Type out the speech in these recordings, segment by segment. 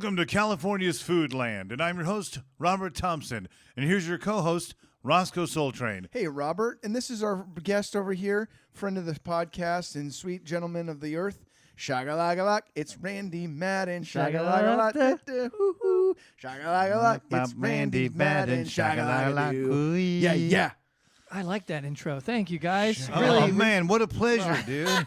Welcome to California's Food Land, and I'm your host, Robert Thompson, and here's your co-host, Rossco Soletrain. Hey, Robert, and this is our guest over here, friend of the podcast and sweet gentleman of the earth, Shagalagalak. It's Randy Madden. Shagalagalak. Shagalagalak. It's Randy Madden. Shagalagalak. Yeah, yeah. I like that intro. Thank you, guys. Oh, man, what a pleasure, dude.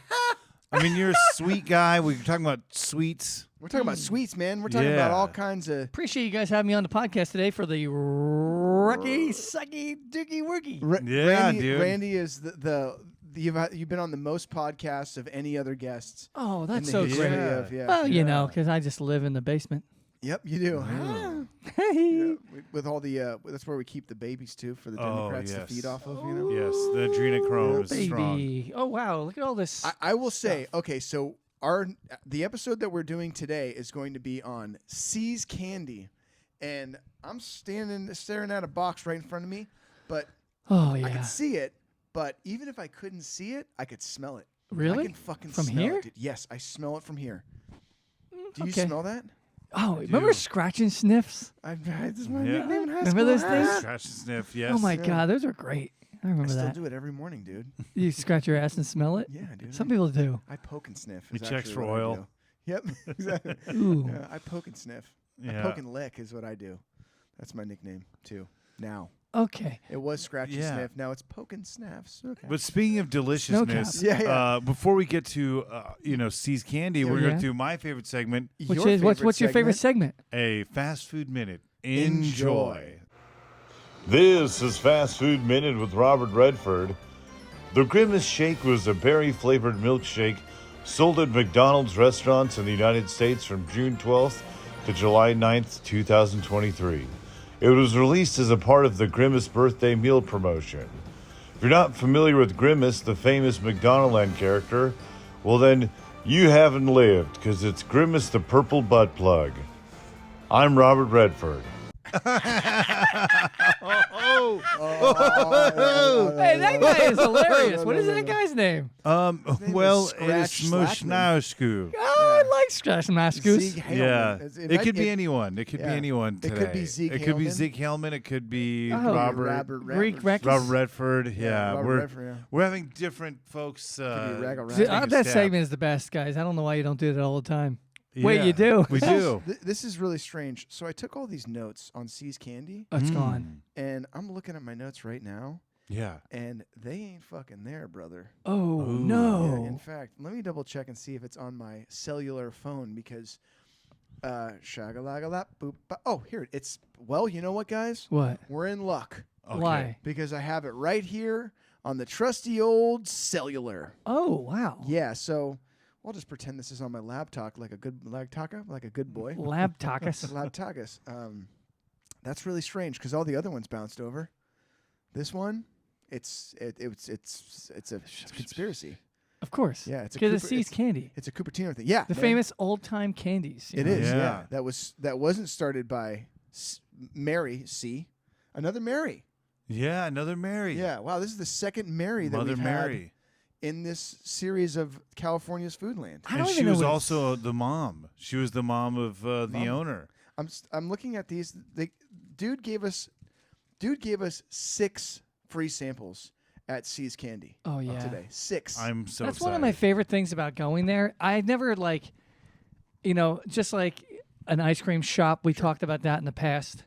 I mean, you're a sweet guy. We're talking about sweets. We're talking about sweets, man. We're talking about all kinds of... Appreciate you guys having me on the podcast today for the Rucky Sucky Dookie Worky. Randy is you've been on the most podcasts of any other guests. Oh, that's so great. Well, you know, because I just live in the basement. Yep, you do. Hey. With all the that's where we keep the babies too for the Democrats to feed off of. You know. Yes, the adrenochrome is strong. Oh wow, look at all this. I will say, okay, so the episode that we're doing today is going to be on C's Candy, and I'm staring at a box right in front of me, but I can see it. But even if I couldn't see it, I could smell it. Really? I can fucking from smell here? it, dude. Yes, I smell it from here. Do you smell that? Oh, remember scratch and sniffs? This is my nickname in high Remember school. those things? Scratch and sniff, yes. Oh my God, those are great. I remember that. I still do it every morning, dude. You scratch your ass and smell it? Yeah, dude. Some people do. I poke and sniff. He checks for oil. Yep, exactly. Ooh. Yeah, I poke and sniff. Yeah. I poke and lick is what I do. That's my nickname too. Now. Okay. It was scratch and sniff. Now it's poke and sniffs. Okay. But speaking of deliciousness, before we get to C's Candy, we're going to do my favorite segment. What's your favorite segment? A fast food minute. Enjoy. This is Fast Food Minute with Robert Redford. The Grimace Shake was a berry-flavored milkshake sold at McDonald's restaurants in the United States from June 12th to July 9th, 2023. It was released as a part of the Grimace birthday meal promotion. If you're not familiar with Grimace, the famous McDonaldland character, well then, you haven't lived, because it's Grimace the Purple Butt Plug. I'm Robert Redford. Hey, that guy is hilarious. What is that guy's name? Well, it's Smushnausku. Oh, I like Scratch Mascoos. Yeah. It could be anyone. It could be anyone today. It could be Zeke It could be Zeke Hellman. It could be Robert Redford. Yeah. Redford, We're having different folks. That segment is the best, guys. I don't know why you don't do that all the time. Wait, you do? We do. This is really strange. So I took all these notes on C's Candy. Oh, it's gone. And I'm looking at my notes right now. Yeah. And they ain't fucking there, brother. Oh, no. Yeah, in fact, let me double check and see if it's on my cellular phone because shagalagalap boop. Oh, here it's. Well, you know what, guys? What? We're in luck. Okay. Why? Because I have it right here on the trusty old cellular. Oh, wow. Yeah, so I'll just pretend this is on my laptop like a good boy. Laptocus. That's really strange because all the other ones bounced over. This one, it's a conspiracy. Of course. Yeah, it's because it C's Candy. It's a Cupertino thing. Yeah, the famous old-time candies. It is. Yeah, that wasn't started by Mary C. Another Mary. Yeah, another Mary. Yeah. Wow, this is the second Mary that we've had in this series of California's Foodland. And she was also the mom. She was the mom of the owner. I'm looking at these. Dude gave us 6 free samples at C's Candy. Oh yeah, today 6. I'm so. That's excited. one of my favorite things about going there. I never just like an ice cream shop. We talked about that in the past.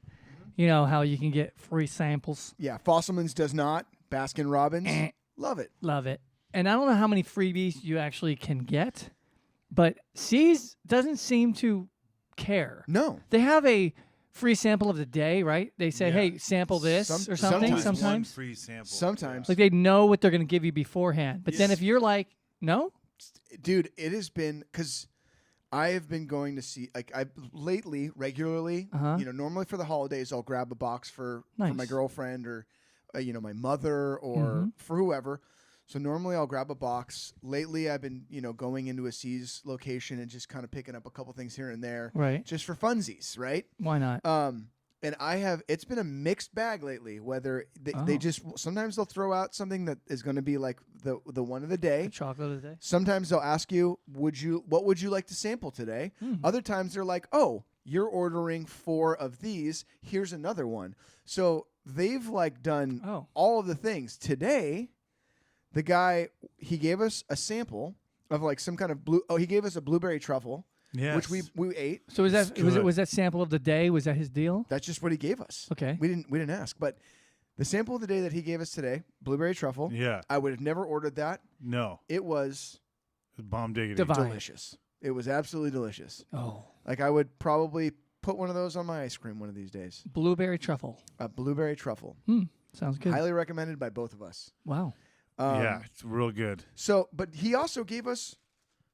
You know how you can get free samples. Yeah, Fosselman's does not. Baskin Robbins, love it. Love it. And I don't know how many freebies you actually can get, but C's doesn't seem to care. No. They have a free sample of the day, right? They say, hey, sample this or something. Sometimes. One free sample. Sometimes. Like they know what they're going to give you beforehand. But then if you're like, no? Dude, it has been, because I have been going to see, like, regularly, normally for the holidays, I'll grab a box for my girlfriend or, my mother or for whoever. So normally I'll grab a box. Lately I've been, going into a C's location and just kind of picking up a couple things here and there. Right. Just for funsies, right? Why not? And it's been a mixed bag lately, whether they just, sometimes they'll throw out something that is going to be like the one of the day. The chocolate of the day. Sometimes they'll ask you, what would you like to sample today? Other times they're like, oh, you're ordering 4 of these. Here's another one. So they've like done all of the things. Today, the guy, he gave us a sample of like some kind of he gave us a blueberry truffle, which we ate. So was that sample of the day? Was that his deal? That's just what he gave us. Okay. We didn't ask, but the sample of the day that he gave us today, blueberry truffle. Yeah. I would have never ordered that. No. It was bomb diggity. delicious. It was absolutely delicious. Oh. Like I would probably put one of those on my ice cream one of these days. Blueberry truffle. A blueberry truffle. Sounds good. Highly recommended by both of us. Wow. Yeah, it's real good. So, but he also gave us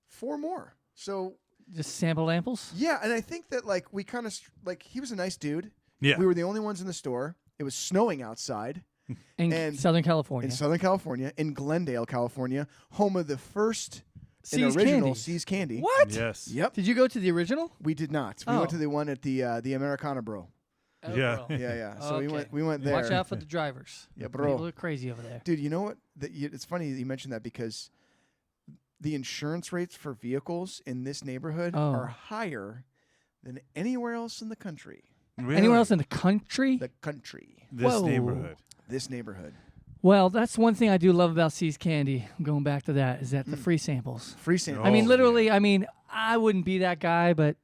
4 more. So just sample amples? Yeah, and I think that like we kind of like he was a nice dude. Yeah. We were the only ones in the store. It was snowing outside. In Southern California. In Southern California, in Glendale, California, home of the first See's original Candies. See's Candy. What? Yes. Yep. Did you go to the original? We did not. We went to the one at the Americana Bro. Oh, Yeah. bro. Yeah. So Okay. we went there. Watch out for the drivers. Yeah, bro. People are crazy over there. Dude, you know what? It's funny that you mentioned that because the insurance rates for vehicles in this neighborhood are higher than anywhere else in the country. Really? Anywhere else in the country? The country. This Whoa. neighborhood. This neighborhood. Well, that's one thing I do love about See's Candy. I'm going back to that. Is that the free samples? Free samples. I mean, Oh, literally. yeah. I mean, I wouldn't be that guy, but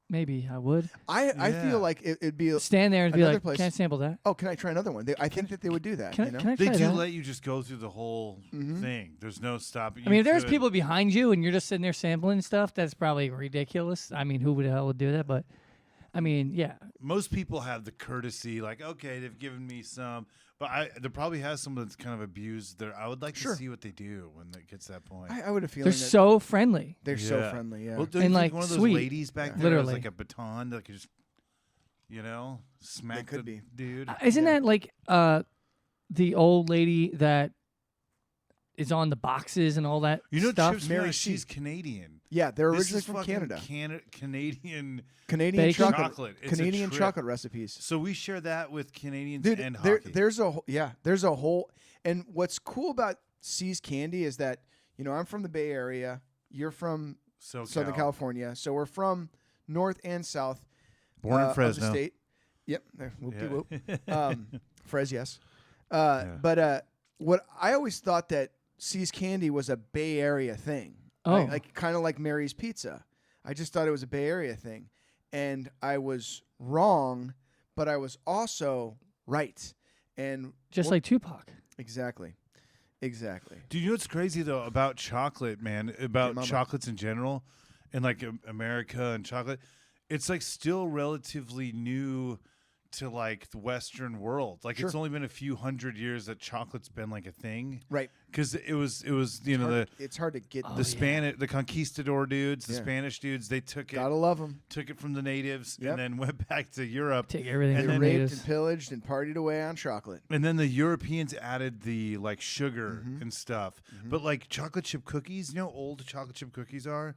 maybe I would I feel like it'd be stand there and be another like, place. "Can I sample that? Oh, can I try another one? I think that they would do that. Can you know? I They try do that?" let you just go through the whole thing. There's no stopping. I mean, if there's people behind you and you're just sitting there sampling stuff, that's probably ridiculous. I mean, who the hell would do that? But I mean, yeah. Most people have the courtesy, like, okay, they've given me some, but there probably has someone that's kind of abused. I would like to see what they do when it gets to that point. I would have feeling They're that so friendly. they're so friendly. Yeah. Well, don't you And, think like, one of those sweet. ladies back there Literally. has like a baton that could just, smack could the be. dude? Isn't that like the old lady that is on the boxes and all that stuff? Chips Mary Mary, C. she's Canadian. Yeah, they're This originally is from fucking Canada. Canadian Bacon? chocolate. It's a Canadian trip. chocolate recipes. So we share that with Canadians Dude, and there, hockey. there's a whole. And what's cool about See's Candy is that I'm from the Bay Area. You're from Southern California, so we're from North and South. Born in of Fresno. the state. Yep. There. Whoop-de-whoop. Frez, yes. Yeah. But what I always thought that See's Candy was a Bay Area thing. Oh. Like kind of like Mary's Pizza. I just thought it was a Bay Area thing. And I was wrong, but I was also right. And Just like Tupac. Exactly. Do you know what's crazy though about chocolate, man? About chocolates in general, and like America and chocolate, it's like still relatively new to like the Western world. Like it's only been a few hundred years that chocolate's been like a thing, right? Because it was it's hard to get the conquistador dudes, the Spanish dudes. They took it. Gotta love them. Took it from the natives and then went back to Europe. Take everything. And from then the raped natives. and pillaged and partied away on chocolate. And then the Europeans added the like sugar and stuff. But like chocolate chip cookies, you know how old chocolate chip cookies are?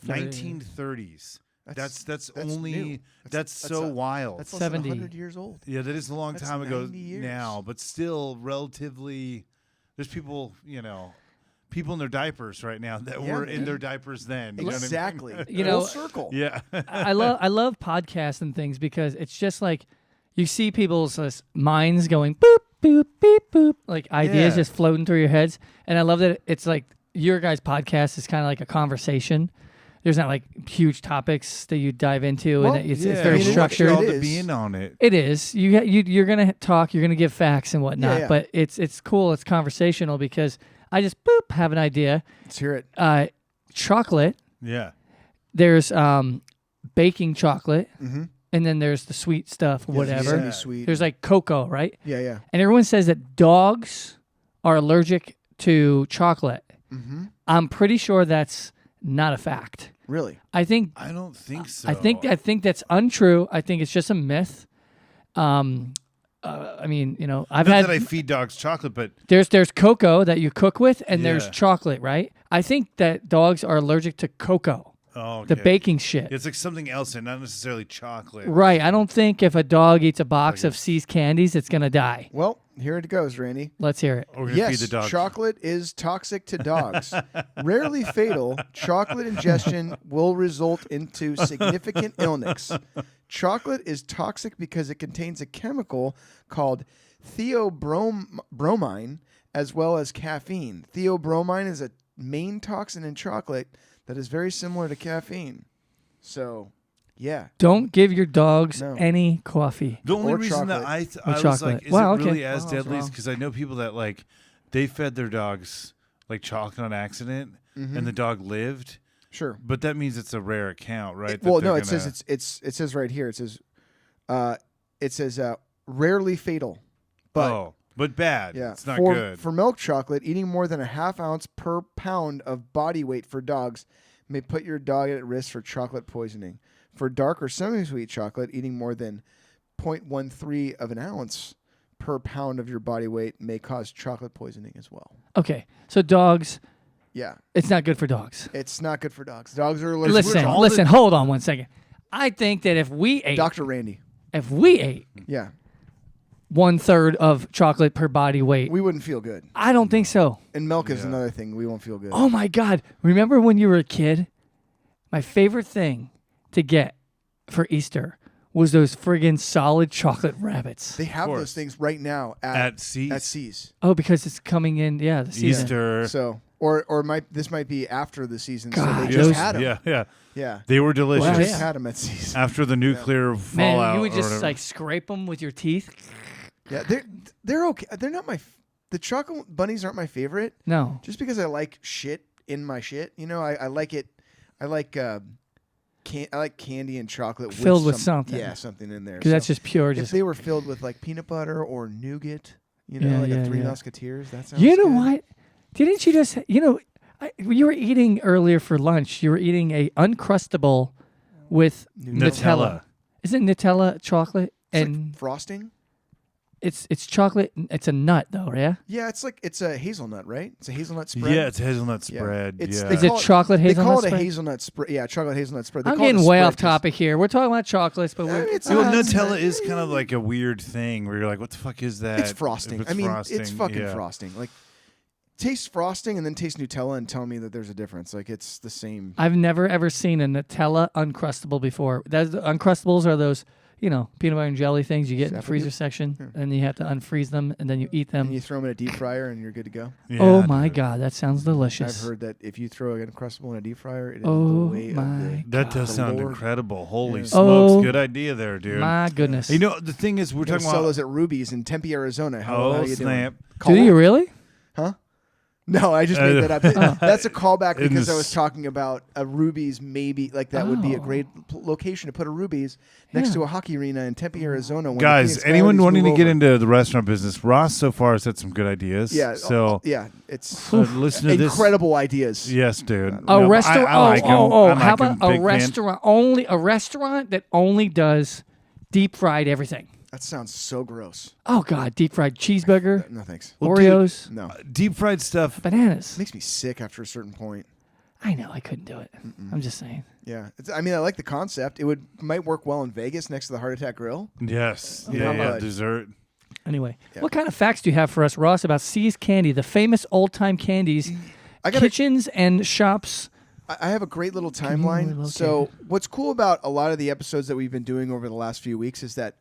1930s. That's only new. that's so wild. That's 70. 100 years old. Yeah, that is a long time ago 90 years. now, but still relatively. There's people in their diapers right now that were in their diapers then. You Exactly. Know what I mean? You know, Full circle. Yeah. I love podcasts and things because it's just like you see people's minds going boop boop beep boop, like ideas just floating through your heads, and I love that it's like your guys' podcast is kind of like a conversation. There's not like huge topics that you dive into, Well, and it's Yeah, very we want structured. y'all It to is. be in on it. It is. You're gonna talk. You're gonna give facts and whatnot. Yeah. But it's cool. It's conversational because I just have an idea. Let's hear it. Chocolate. Yeah. There's baking chocolate, and then there's the sweet stuff, whatever. Semi-sweet. There's like cocoa, right? Yeah. And everyone says that dogs are allergic to chocolate. I'm pretty sure that's not a fact. Really? I don't think so. I think that's untrue. I think it's just a myth. I mean, I've Not had that I feed dogs chocolate, but there's cocoa that you cook with, and there's Yeah. chocolate, right? I think that dogs are allergic to cocoa, the baking shit. It's like something else, and not necessarily chocolate. Right. I don't think if a dog eats a box of See's Candies, it's gonna die. Well, Here it goes, Randy. Let's hear it. We're gonna feed the Yes, dogs. chocolate is toxic to dogs. Rarely fatal, chocolate ingestion will result into significant illness. Chocolate is toxic because it contains a chemical called theobromine as well as caffeine. Theobromine is a main toxin in chocolate that is very similar to caffeine. So, yeah. Don't give your dogs any coffee. The only Or reason that chocolate. I was chocolate. like, is Wow, it really okay. as Wow, I was deadly? wrong. Because I know people that like they fed their dogs like chocolate on accident, and the dog lived. Sure. But that means it's a rare account, right? Well, no, it says it says right here. It says rarely fatal. But bad. Yeah, It's not for, good. For milk chocolate, eating more than a half ounce per pound of body weight for dogs may put your dog at risk for chocolate poisoning. For dark or semi-sweet chocolate, eating more than 0.13 of an ounce per pound of your body weight may cause chocolate poisoning as well. Okay, so dogs, Yeah, it's not good for dogs. it's not good for dogs. Dogs are allergic. Listen, hold on one second. I think that if we ate, Dr. Randy. Yeah, 1/3 of chocolate per body weight, we wouldn't feel good. I don't think so. And milk is another thing. We won't feel good. Oh my God. Remember when you were a kid? My favorite thing to get for Easter was those friggin' solid chocolate rabbits. They have those things right now At C's. At C's. Oh, because it's coming in, the season. Easter. So, this might be after the season. God, so they just those- had them. Yeah. They were delicious. Wow, Just yeah. had them at C's. After the nuclear fallout. Man, you would or just whatever. like scrape them with your teeth. Yeah, they're okay. They're not the chocolate bunnies aren't my favorite. No. Just because I like shit in my shit. You know, I like it. I like candy and chocolate Filled with something. Yeah, something in there. Because that's just pure. if Just they were filled with like peanut butter or nougat, you know, Yeah, like yeah, a Three yeah. Musketeers. That sounds. You know good. what? Didn't you just, you were eating earlier for lunch. You were eating a Uncrustable with Nutella. Isn't Nutella chocolate? It's And like frosting. it's chocolate. It's a nut though, yeah? Yeah, it's a hazelnut, right? It's a hazelnut spread. Yeah, it's hazelnut Yeah. spread. It's- Yeah. they Is it call chocolate They hazelnut call it a spread? hazelnut spread. Yeah, chocolate hazelnut spread. They I'm call it a getting way spread off 'cause- topic here. We're talking about chocolates, but we're it's Well, not- Nutella is kind of like a weird thing where you're like, what the fuck is that? It's frosting. If I mean, frosting, it's fucking yeah. frosting. Like, taste frosting and then taste Nutella and tell me that there's a difference. Like, it's the same. I've never ever seen a Nutella Uncrustable before. Uncrustables are those, peanut butter and jelly things you get in the freezer section, and you have to unfreeze them, and then you eat them. And you throw them in a deep fryer and you're good to go. Yeah, Oh my dude. God, that sounds delicious. I've heard that if you throw an Uncrustable in a deep fryer, it is Oh the way of my the... That does The sound Lord. incredible. Holy Yeah. smokes. Oh, Good idea there, dude. My goodness. You know, the thing is, we're We're talking sell about. those at Ruby's in Tempe, Arizona. How Oh, you snap. doing? Do Call you up. really? Huh? No, I just made that up. That's a callback In because I this- was talking about a Ruby's. Maybe like that would be a Oh. great location to put a Ruby's next to a hockey arena in Tempe, Arizona. When the Guys, Phoenix anyone Coyotes wanting to move get over. into the restaurant business, Ross so far has had some good ideas. Yeah. So, yeah, it's listen to this. incredible ideas. Yes, dude. A No, restaurant. I like him. I like how him. about a Big fan. restaurant only? A restaurant that only does deep fried everything. That sounds so gross. Oh God, deep fried cheeseburger, No thanks. Well, dude, Oreos, No, Deep fried stuff. bananas. makes me sick after a certain point. I know I couldn't do it. I'm just saying. Yeah, I mean, I like the concept. It might work well in Vegas next to the Heart Attack Grill. Yes. Yeah, Yeah, but- dessert. Anyway, Yeah. what kind of facts do you have for us, Ross, about C's Candy, the famous old-time candies, I got kitchens and shops? I have a great little Conveniently timeline. located. So what's cool about a lot of the episodes that we've been doing over the last few weeks is that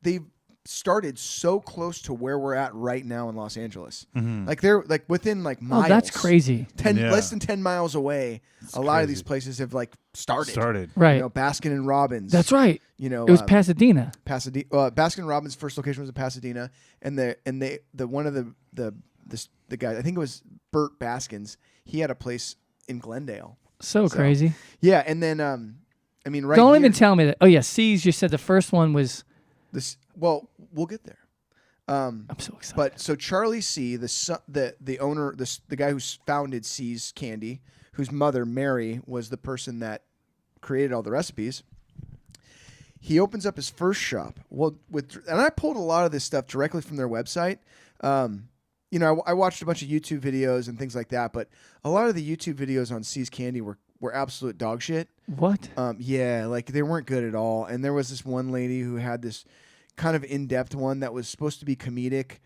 they've started so close to where we're at right now in Los Angeles. Like they're like within like miles. Oh, that's crazy. Yeah. Less than 10 miles away. A lot of these places have like started. Right. You know, Baskin and Robbins. That's right. You know, It was Pasadena. Pasadena. Baskin Robbins' first location was in Pasadena, and the one of the guy, I think it was Burt Baskins. He had a place in Glendale. So crazy. Yeah, and then I mean, right. Don't here, even tell me that. Oh yeah, C's. You said the first one was. this. Well, we'll get there. I'm so excited. But so Charlie C, the owner, the guy who founded C's Candy, whose mother Mary was the person that created all the recipes. He opens up his first shop. Well, and I pulled a lot of this stuff directly from their website. You know, I watched a bunch of YouTube videos and things like that, but a lot of the YouTube videos on C's Candy were absolute dog shit. What? Yeah, like they weren't good at all. And there was this one lady who had this kind of in-depth one that was supposed to be comedic.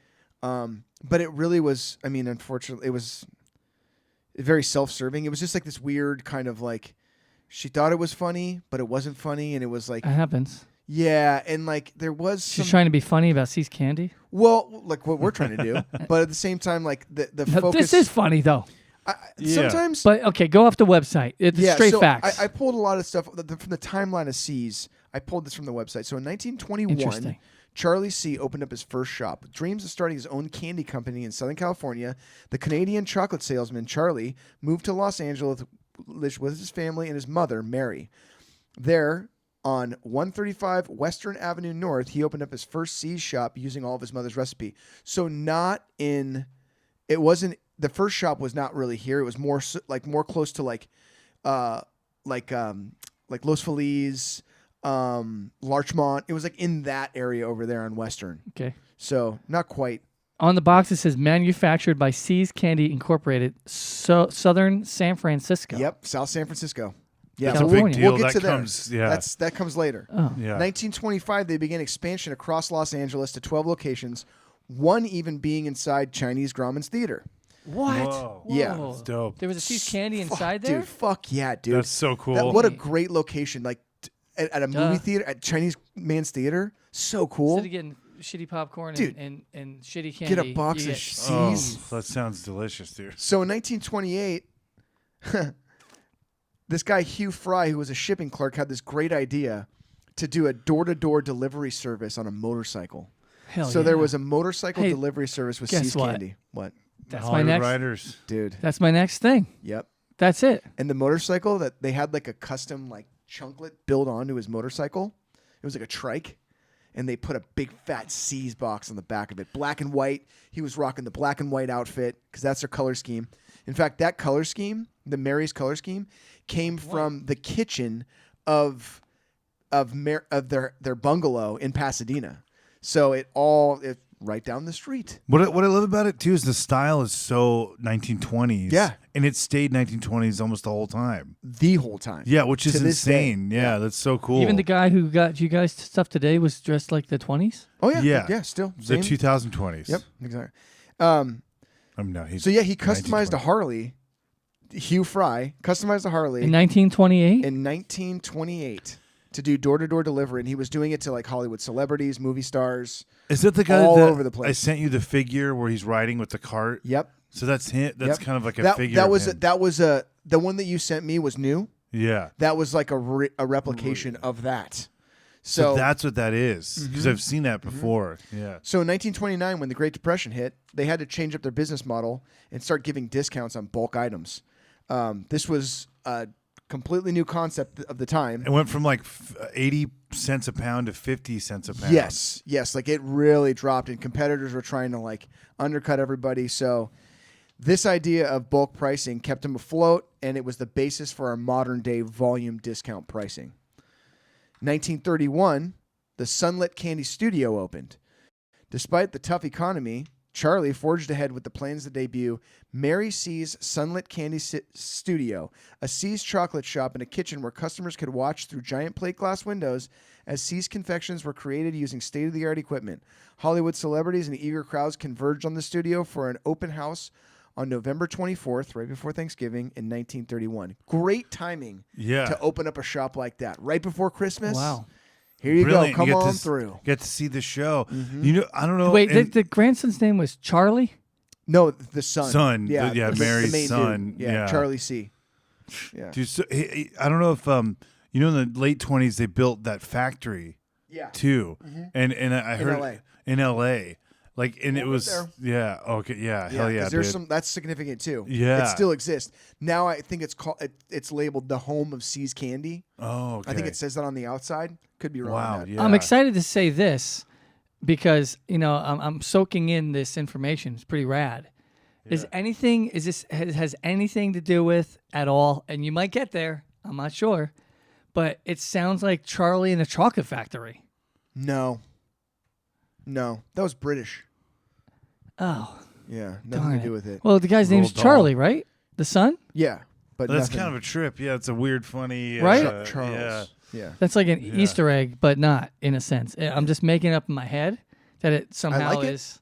But it really was. I mean, unfortunately, it was very self-serving. It was just like this weird kind of like she thought it was funny, but it wasn't funny, and it was like it happens. Yeah, and like there was. She's trying to be funny about See's Candy. Well, like what we're trying to do, but at the same time, like the focus. This is funny though. Sometimes, but okay, go off the website. It's straight facts. I pulled a lot of stuff from the timeline of C's. I pulled this from the website. So in 1921, Charlie C opened up his first shop. With dreams of starting his own candy company in Southern California, the Canadian chocolate salesman Charlie moved to Los Angeles with his family and his mother, Mary. There, on 135 Western Avenue North, he opened up his first C's shop using all of his mother's recipe. So it wasn't. The first shop was not really here. It was more close to like Los Feliz, Larchmont. It was like in that area over there on Western. Okay. So not quite. On the box it says manufactured by See's Candy Incorporated, Southern San Francisco. Yep, South San Francisco. Yeah, that's a big deal. We'll get to comes, there. Yeah. That comes later. Oh. Yeah. 1925, they began expansion across Los Angeles to 12 locations, one even being inside Chinese Grauman's Theater. What? Whoa. Yeah. That's dope. There was a See's Candy inside there? Dude, fuck yeah, dude. That's so cool. What a great location. Like at a movie theater, at Chinese Man's Theater. So cool. Instead of getting shitty popcorn Dude, and shitty candy. Get a box of C's. Oh, that sounds delicious, dude. So in 1928, this guy Hugh Fry, who was a shipping clerk, had this great idea to do a door-to-door delivery service on a motorcycle. Hell so yeah. there was a motorcycle delivery service with C's Candy. What? That's Hollywood my next Riders. Dude. That's my next thing. Yep. That's it. And the motorcycle that they had like a custom like chunklet built onto his motorcycle. It was like a trike. And they put a big fat C's box on the back of it. Black and white. He was rocking the black and white outfit because that's their color scheme. In fact, that color scheme, the Mary's color scheme, came from the kitchen of their bungalow in Pasadena. So it right down the street. What I love about it too is the style is so 1920s. Yeah. And it stayed 1920s almost the whole time. The whole time. Yeah, which is insane. Day. Yeah, that's so cool. Even the guy who got you guys stuff today was dressed like the 20s? Oh yeah. Yeah. Yeah, still. The 2020s. Yep, exactly. He customized a Harley. Hugh Fry customized a Harley in 1928. In 1928 to do door-to-door delivery, and he was doing it to like Hollywood celebrities, movie stars. Is that the guy all that over the place? I sent you the figure where he's riding with the cart. Yep. So that's him. That's kind of like a figure. That was the one that you sent me was new. Yeah. That was like a replication of that. So that's what that is, because I've seen that before. Yeah. So in 1929, when the Great Depression hit, they had to change up their business model and start giving discounts on bulk items. This was a completely new concept of the time. It went from like 80 cents a pound to 50 cents a pound. Yes. Like it really dropped, and competitors were trying to like undercut everybody. So this idea of bulk pricing kept them afloat, and it was the basis for our modern day volume discount pricing. 1931, the Sunlit Candy Studio opened. Despite the tough economy, Charlie forged ahead with the plans to debut Mary C's Sunlit Candy Studio, a C's chocolate shop and a kitchen where customers could watch through giant plate glass windows as C's confections were created using state-of-the-art equipment. Hollywood celebrities and eager crowds converged on the studio for an open house on November 24th, right before Thanksgiving, in 1931. Great timing to open up a shop like that. Right before Christmas. Wow. Here you Brilliant. go. Come on through. Get to see the show. You know, I don't know. Wait, the grandson's name was Charlie? No, the son. Son. Yeah, Mary's the main son. Dude. Yeah, Charlie C. Yeah. Dude, so, I don't know if, you know, in the late 20s, they built that factory too. And I heard in LA. Like, and it was, hell yeah. Because there's that's significant too. Yeah. It still exists. Now I think it's labeled the home of C's Candy. Oh, okay. I think it says that on the outside. Could be wrong. Wow, on that. yeah. I'm excited to say this because, you know, I'm soaking in this information. It's pretty rad. Has anything to do with at all, and you might get there, I'm not sure, but it sounds like Charlie and the Chocolate Factory. No, that was British. Oh. Yeah, nothing to do with it. Well, the guy's name's Charlie, right? The son? Yeah, but that's kind of a trip. Yeah, it's a weird, funny. Right? Charles. Yeah. That's like an Easter egg, but not in a sense. I'm just making it up in my head that it somehow is.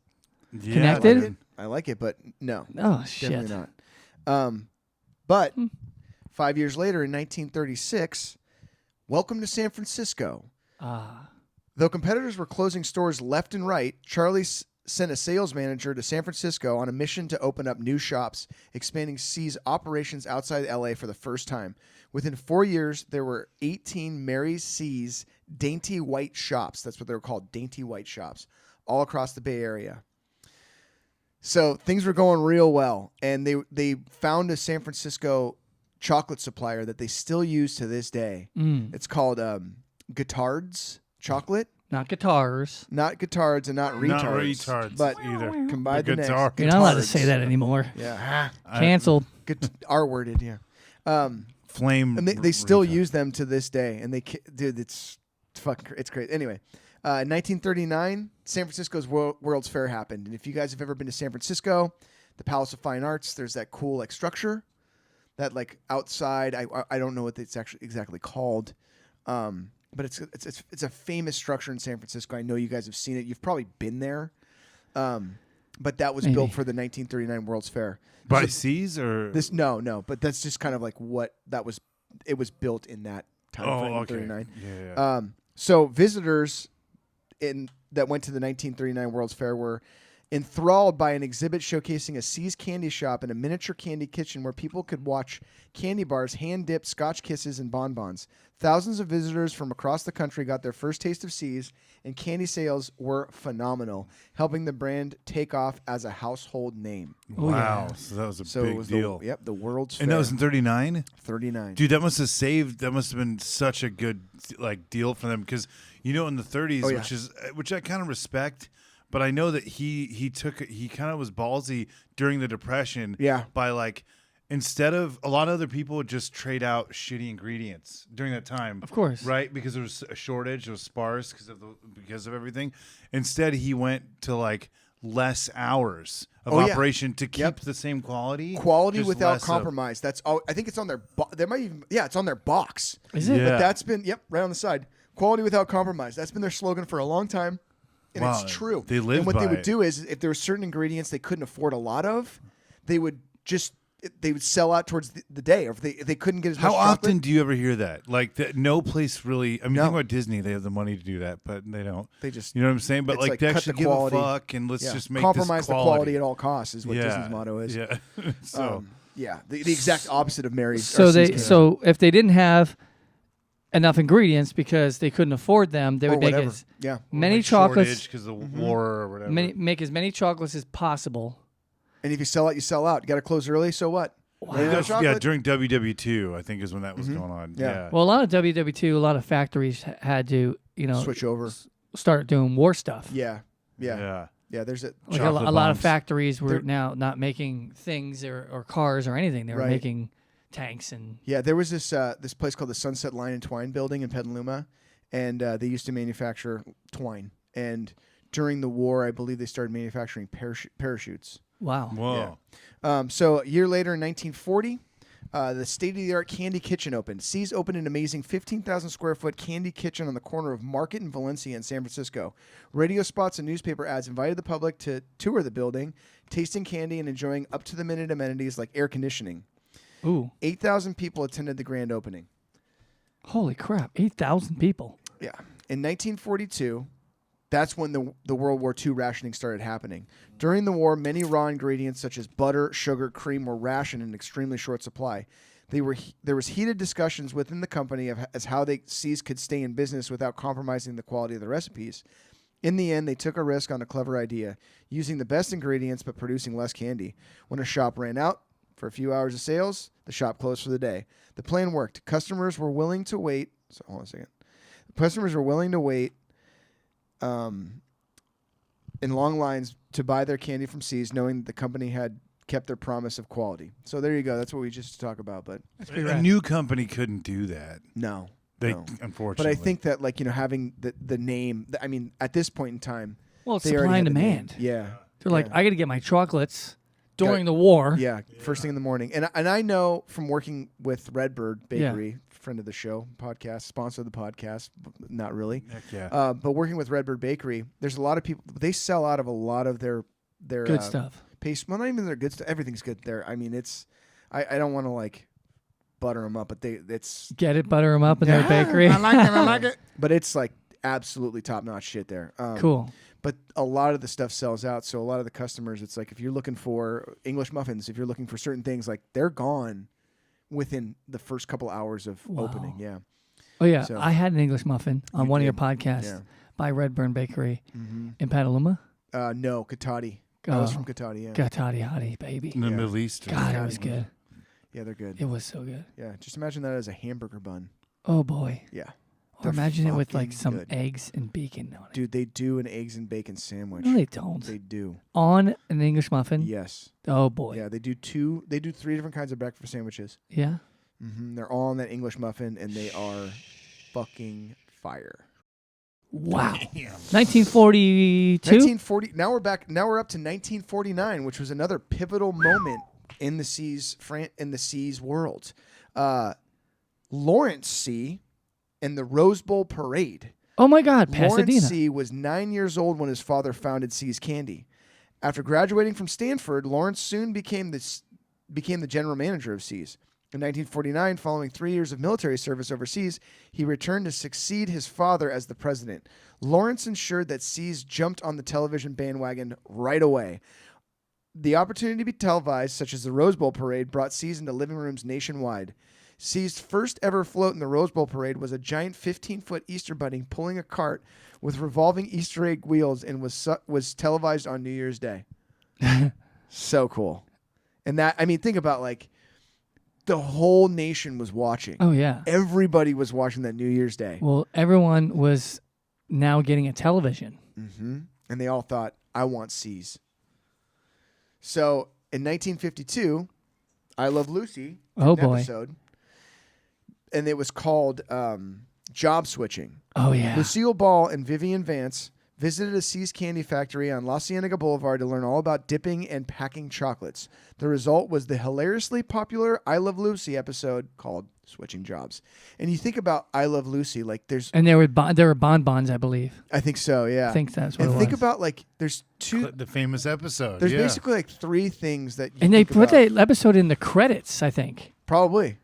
Connected? I like it, but no. Oh, shit. Definitely not. But 5 years later, in 1936, welcome to San Francisco. Though competitors were closing stores left and right, Charlie sent a sales manager to San Francisco on a mission to open up new shops, expanding See's operations outside LA for the first time. Within 4 years, there were 18 Mary See's Dainty White shops. That's what they were called, Dainty White shops, all across the Bay Area. So things were going real well, and they found a San Francisco chocolate supplier that they still use to this day. It's called Guittards chocolate. Not guitars. Not guitards and not retards. Not retards, but either. Combine the guitar. next. You're not allowed to say that anymore. Yeah. Canceled. R-worded, yeah. Flame. And they still use them to this day. And dude, it's fucking, it's crazy. Anyway, in 1939, San Francisco's World's Fair happened. And if you guys have ever been to San Francisco, the Palace of Fine Arts, there's that cool like structure that like outside. I don't know what it's actually exactly called. But it's a famous structure in San Francisco. I know you guys have seen it. You've probably been there. But that was built for the 1939 World's Fair. By See's or this? No. But that's just kind of like what that was. It was built in that time frame. Okay. 39. Yeah. So visitors that went to the 1939 World's Fair were enthralled by an exhibit showcasing a See's candy shop and a miniature candy kitchen where people could watch candy bars, hand-dipped Scotch kisses, and bonbons. Thousands of visitors from across the country got their first taste of See's, and candy sales were phenomenal, helping the brand take off as a household name. Wow. So that was a big deal. The World's Fair. And that was in 39? 39. Dude, that must have been such a good like deal for them because, you know, in the 30s, which I kind of respect. But I know that he kind of was ballsy during the Depression. Yeah. By like, instead of a lot of other people would just trade out shitty ingredients during that time. Of course. Right? Because there was a shortage, it was sparse because of everything. Instead, he went to like less hours of operation to keep the same quality. Quality without compromise. That's all. I think it's on their. There might even. Yeah, it's on their box. Is it? Yeah. But that's been right on the side. Quality without compromise. That's been their slogan for a long time. And it's true. They live and what by they would it. do is if there were certain ingredients they couldn't afford a lot of, they would sell out towards the day. Or if they couldn't get as much How chocolate. often do you ever hear that? Like that, no place really. I mean, think about Disney; they have the money to do that, but they don't. They just, you know what I'm saying? But it's like, they cut actually the give quality. a fuck and let's just make compromise this the quality at all costs is what Disney's motto is. Yeah. So the exact opposite of Mary's. So if they didn't have enough ingredients because they couldn't afford them, they would make as many chocolates because of the war or whatever. Make as many chocolates as possible. And if you sell out, you sell out. You got to close early. So what? Wow. Yeah, during WW2, I think is when that was going on. Yeah. Well, a lot of WW2, a lot of factories had to, switch over, start doing war stuff. Yeah. There's a lot of factories were now not making things or cars or anything. They were making tanks and there was this place called the Sunset Line and Twine Building in Petaluma, and they used to manufacture twine. And during the war, I believe they started manufacturing parachutes. Wow. Whoa. Yeah. So a year later, in 1940, the state-of-the-art candy kitchen opened. See's opened an amazing 15,000 square foot candy kitchen on the corner of Market and Valencia in San Francisco. Radio spots and newspaper ads invited the public to tour the building, tasting candy and enjoying up-to-the-minute amenities like air conditioning. Ooh. 8,000 people attended the grand opening. Holy crap, 8,000 people. Yeah. In 1942, that's when the World War II rationing started happening. During the war, many raw ingredients such as butter, sugar, cream were rationed in extremely short supply. There was heated discussions within the company as how See's could stay in business without compromising the quality of the recipes. In the end, they took a risk on a clever idea, using the best ingredients but producing less candy. When a shop ran out, for a few hours of sales, the shop closed for the day. The plan worked. Customers were willing to wait. So hold on a second. Customers were willing to wait in long lines to buy their candy from See's, knowing that the company had kept their promise of quality. So there you go. That's what we just talked about. But a new company couldn't do that. No. Unfortunately. But I think that having the name. I mean, at this point in time, well, it's supply and demand. Yeah. They're like, I got to get my chocolates during the war. Yeah, first thing in the morning. And I know from working with Redbird Bakery, friend of the show, podcast, sponsor of the podcast, not really. Heck yeah. But working with Redbird Bakery, there's a lot of people, they sell out of a lot of their good stuff. Paste. Well, not even their good stuff. Everything's good there. I mean, it's. I don't want to like butter them up, but it's get it, butter them up in their bakery. I like it. But it's like absolutely top notch shit there. Cool. But a lot of the stuff sells out, so a lot of the customers, it's like if you're looking for English muffins, if you're looking for certain things, like they're gone within the first couple hours of opening. Yeah. Oh yeah, so, I had an English muffin on one of your podcasts by Redburn Bakery in Petaluma. No, Katati. I was from Katati. Yeah. Katati hottie, baby. In the Middle East. God, it was good. Yeah, they're good. It was so good. Yeah, just imagine that as a hamburger bun. Oh boy. Yeah. Or imagine it with like some eggs and bacon on it. Dude, they do an eggs and bacon sandwich. No, they don't. They do. On an English muffin? Yes. Oh boy. Yeah, they do 3 different kinds of breakfast sandwiches. Yeah. Mm-hmm. They're all on that English muffin, and they are fucking fire. Wow. 1942. Now we're back. Now we're up to 1949, which was another pivotal moment in the Seas world. Lawrence C. and the Rose Bowl Parade. Oh my God, Pasadena. Lawrence C. was 9 years old when his father founded See's Candy. After graduating from Stanford, Lawrence soon became the general manager of See's. In 1949, following 3 years of military service overseas, he returned to succeed his father as the president. Lawrence ensured that See's jumped on the television bandwagon right away. The opportunity to be televised, such as the Rose Bowl Parade, brought See's into living rooms nationwide. See's first ever float in the Rose Bowl Parade was a giant 15-foot Easter bunny pulling a cart with revolving Easter egg wheels and was televised on New Year's Day. So cool. And that, I mean, think about like the whole nation was watching. Oh, yeah. Everybody was watching that New Year's Day. Well, everyone was now getting a television. Mm-hmm. And they all thought, I want See's. So in 1952, I Love Lucy, episode, and it was called Job Switching. Oh, yeah. Lucille Ball and Vivian Vance visited a See's Candy factory on La Cienega Boulevard to learn all about dipping and packing chocolates. The result was the hilariously popular I Love Lucy episode called Switching Jobs. And you think about I Love Lucy, like there's... And there were bonbons, I believe. I think so, yeah. I think that's what and it was. think about, like, there's two... The famous episode, There's basically, like, 3 things that you And they put that episode in the credits, I think. Probably.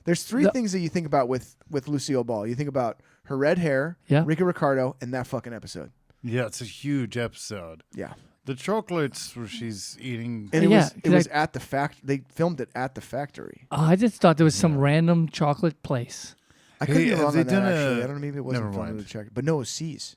There's 3 things that you think about with Lucille Ball. You think about her red hair, Rica Ricardo, and that fucking episode. Yeah, it's a huge episode. Yeah. The chocolates where she's eating. And it was at the they filmed it at the factory. Oh, I just thought there was some random chocolate place. I could be wrong on that, actually. I don't know, maybe it wasn't filmed at the check. But no, it was See's.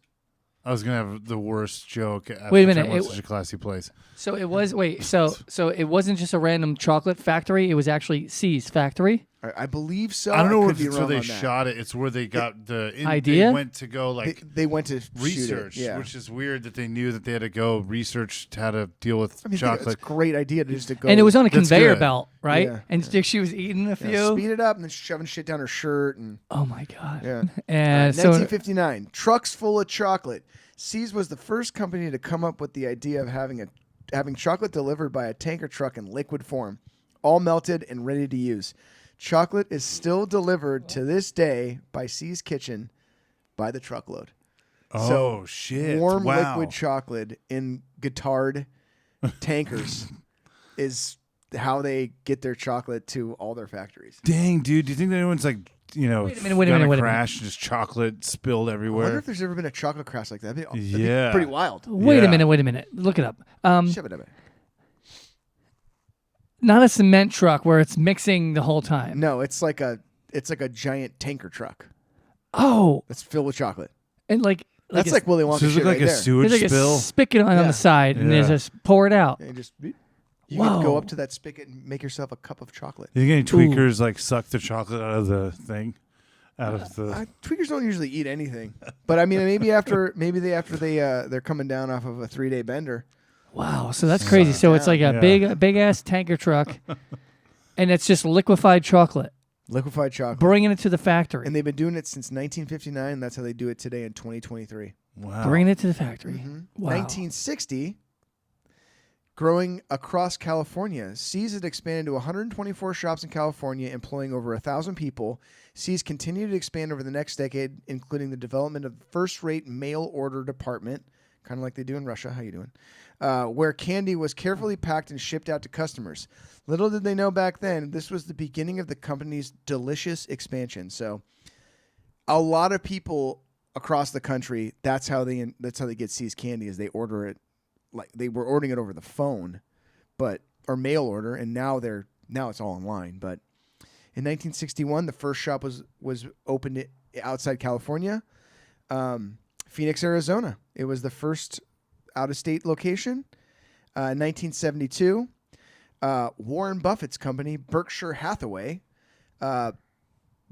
I was going to have the worst joke after wait a minute. It was such a classy place. So it was, so it wasn't just a random chocolate factory. It was actually See's factory. I believe so. I don't know if it's where they shot it. It's where they got the idea. They went to go like they went to research, which is weird that they knew that they had to go research how to deal with chocolate. It's a great idea just to go. And it was on a conveyor belt, right? Yeah. And she was eating a few. Speed it up and then shoving shit down her shirt and. Oh my God. Yeah. And 1959, trucks full of chocolate. See's was the first company to come up with the idea of having chocolate delivered by a tanker truck in liquid form, all melted and ready to use. Chocolate is still delivered to this day by See's Kitchen by the truckload. Oh, shit. Warm liquid chocolate in guitared tankers is how they get their chocolate to all their factories. Dang, dude. Do you think that anyone's like, wait a minute, crash, just chocolate spilled everywhere? I wonder if there's ever been a chocolate crash like that. That'd be pretty wild. Wait a minute. Look it up. Shove it up. Not a cement truck where it's mixing the whole time. No, it's like a giant tanker truck. Oh, it's filled with chocolate. And that's like Willy Wonka. So shit like right a there. sewage there's like spill. A spigot on the side, and they just pour it out. And you can go up to that spigot and make yourself a cup of chocolate. You think any tweakers like suck the chocolate out of the thing? Tweakers don't usually eat anything, but I mean, maybe after they're coming down off of a 3-day bender. Wow, so that's crazy. So it's like a big ass tanker truck, and it's just liquefied chocolate. Liquefied chocolate. Bringing it to the factory. And they've been doing it since 1959, and that's how they do it today in 2023. Wow. Bringing it to the factory. Mm-hmm. Wow. 1960, growing across California, See's had expanded to 124 shops in California, employing over 1,000 people. See's continued to expand over the next decade, including the development of first-rate mail order department, kind of like they do in Russia. How you doing? Where candy was carefully packed and shipped out to customers. Little did they know back then, this was the beginning of the company's delicious expansion. So a lot of people across the country, that's how they get See's candy, is they order it, like they were ordering it over the phone, or mail order, and now it's all online. But in 1961, the first shop was opened outside California, Phoenix, Arizona. It was the first out-of-state location. 1972, Warren Buffett's company, Berkshire Hathaway,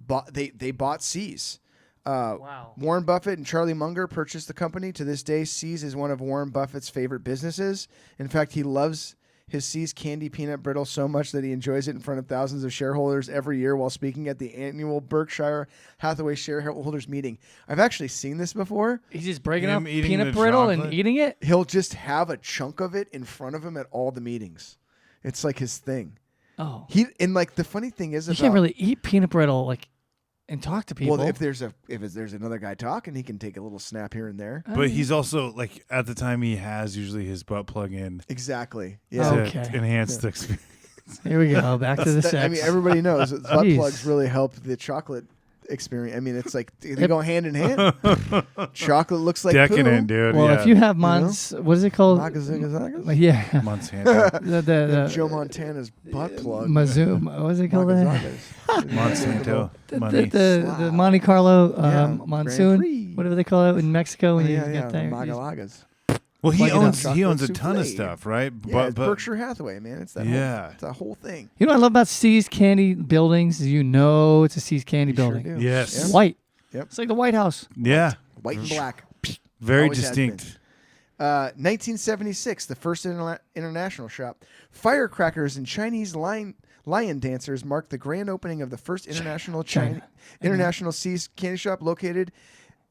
bought See's. Wow. Warren Buffett and Charlie Munger purchased the company. To this day, See's is one of Warren Buffett's favorite businesses. In fact, he loves his See's candy peanut brittle so much that he enjoys it in front of thousands of shareholders every year while speaking at the annual Berkshire Hathaway shareholders meeting. I've actually seen this before. He's just breaking up eating peanut the brittle and chocolate? eating it? He'll just have a chunk of it in front of him at all the meetings. It's like his thing. Oh. The funny thing is, You can't really eat peanut brittle and talk to people. well, if there's another guy talking, he can take a little snap here and there. But he's also like at the time he has usually his butt plug in Exactly. to Yeah. Okay. enhance the experience. Here we go. Back to the sex. I mean, everybody knows that butt Jeez. plugs really help the chocolate experience. I mean, it's like they go hand in hand. Chocolate looks like Decadent, poo. dude. Well, yeah. if you have what is it called? Magazagas? Yeah. Monsanto. the Joe Montana's butt plug. Mazoom. What is it called? Magazagas. Monsanto. Money. The Monte Carlo Yeah, monsoon. Grand Prix. Whatever they call it in Mexico when you Yeah, get there. Magalagas. Well, he Plug it up. owns a Chocolate ton of souffle. stuff, right? Yeah, it's Berkshire Hathaway, man. It's that. Yeah. It's a whole thing. You know what I love about See's Candy buildings is it's a See's Candy You sure building. do. Yes. Yep. White. Yep. It's like the White House. Yeah. White and black. Very Always has distinct. 1976, the first international shop. Firecrackers and Chinese lion dancers marked the grand opening of the first international See's candy shop located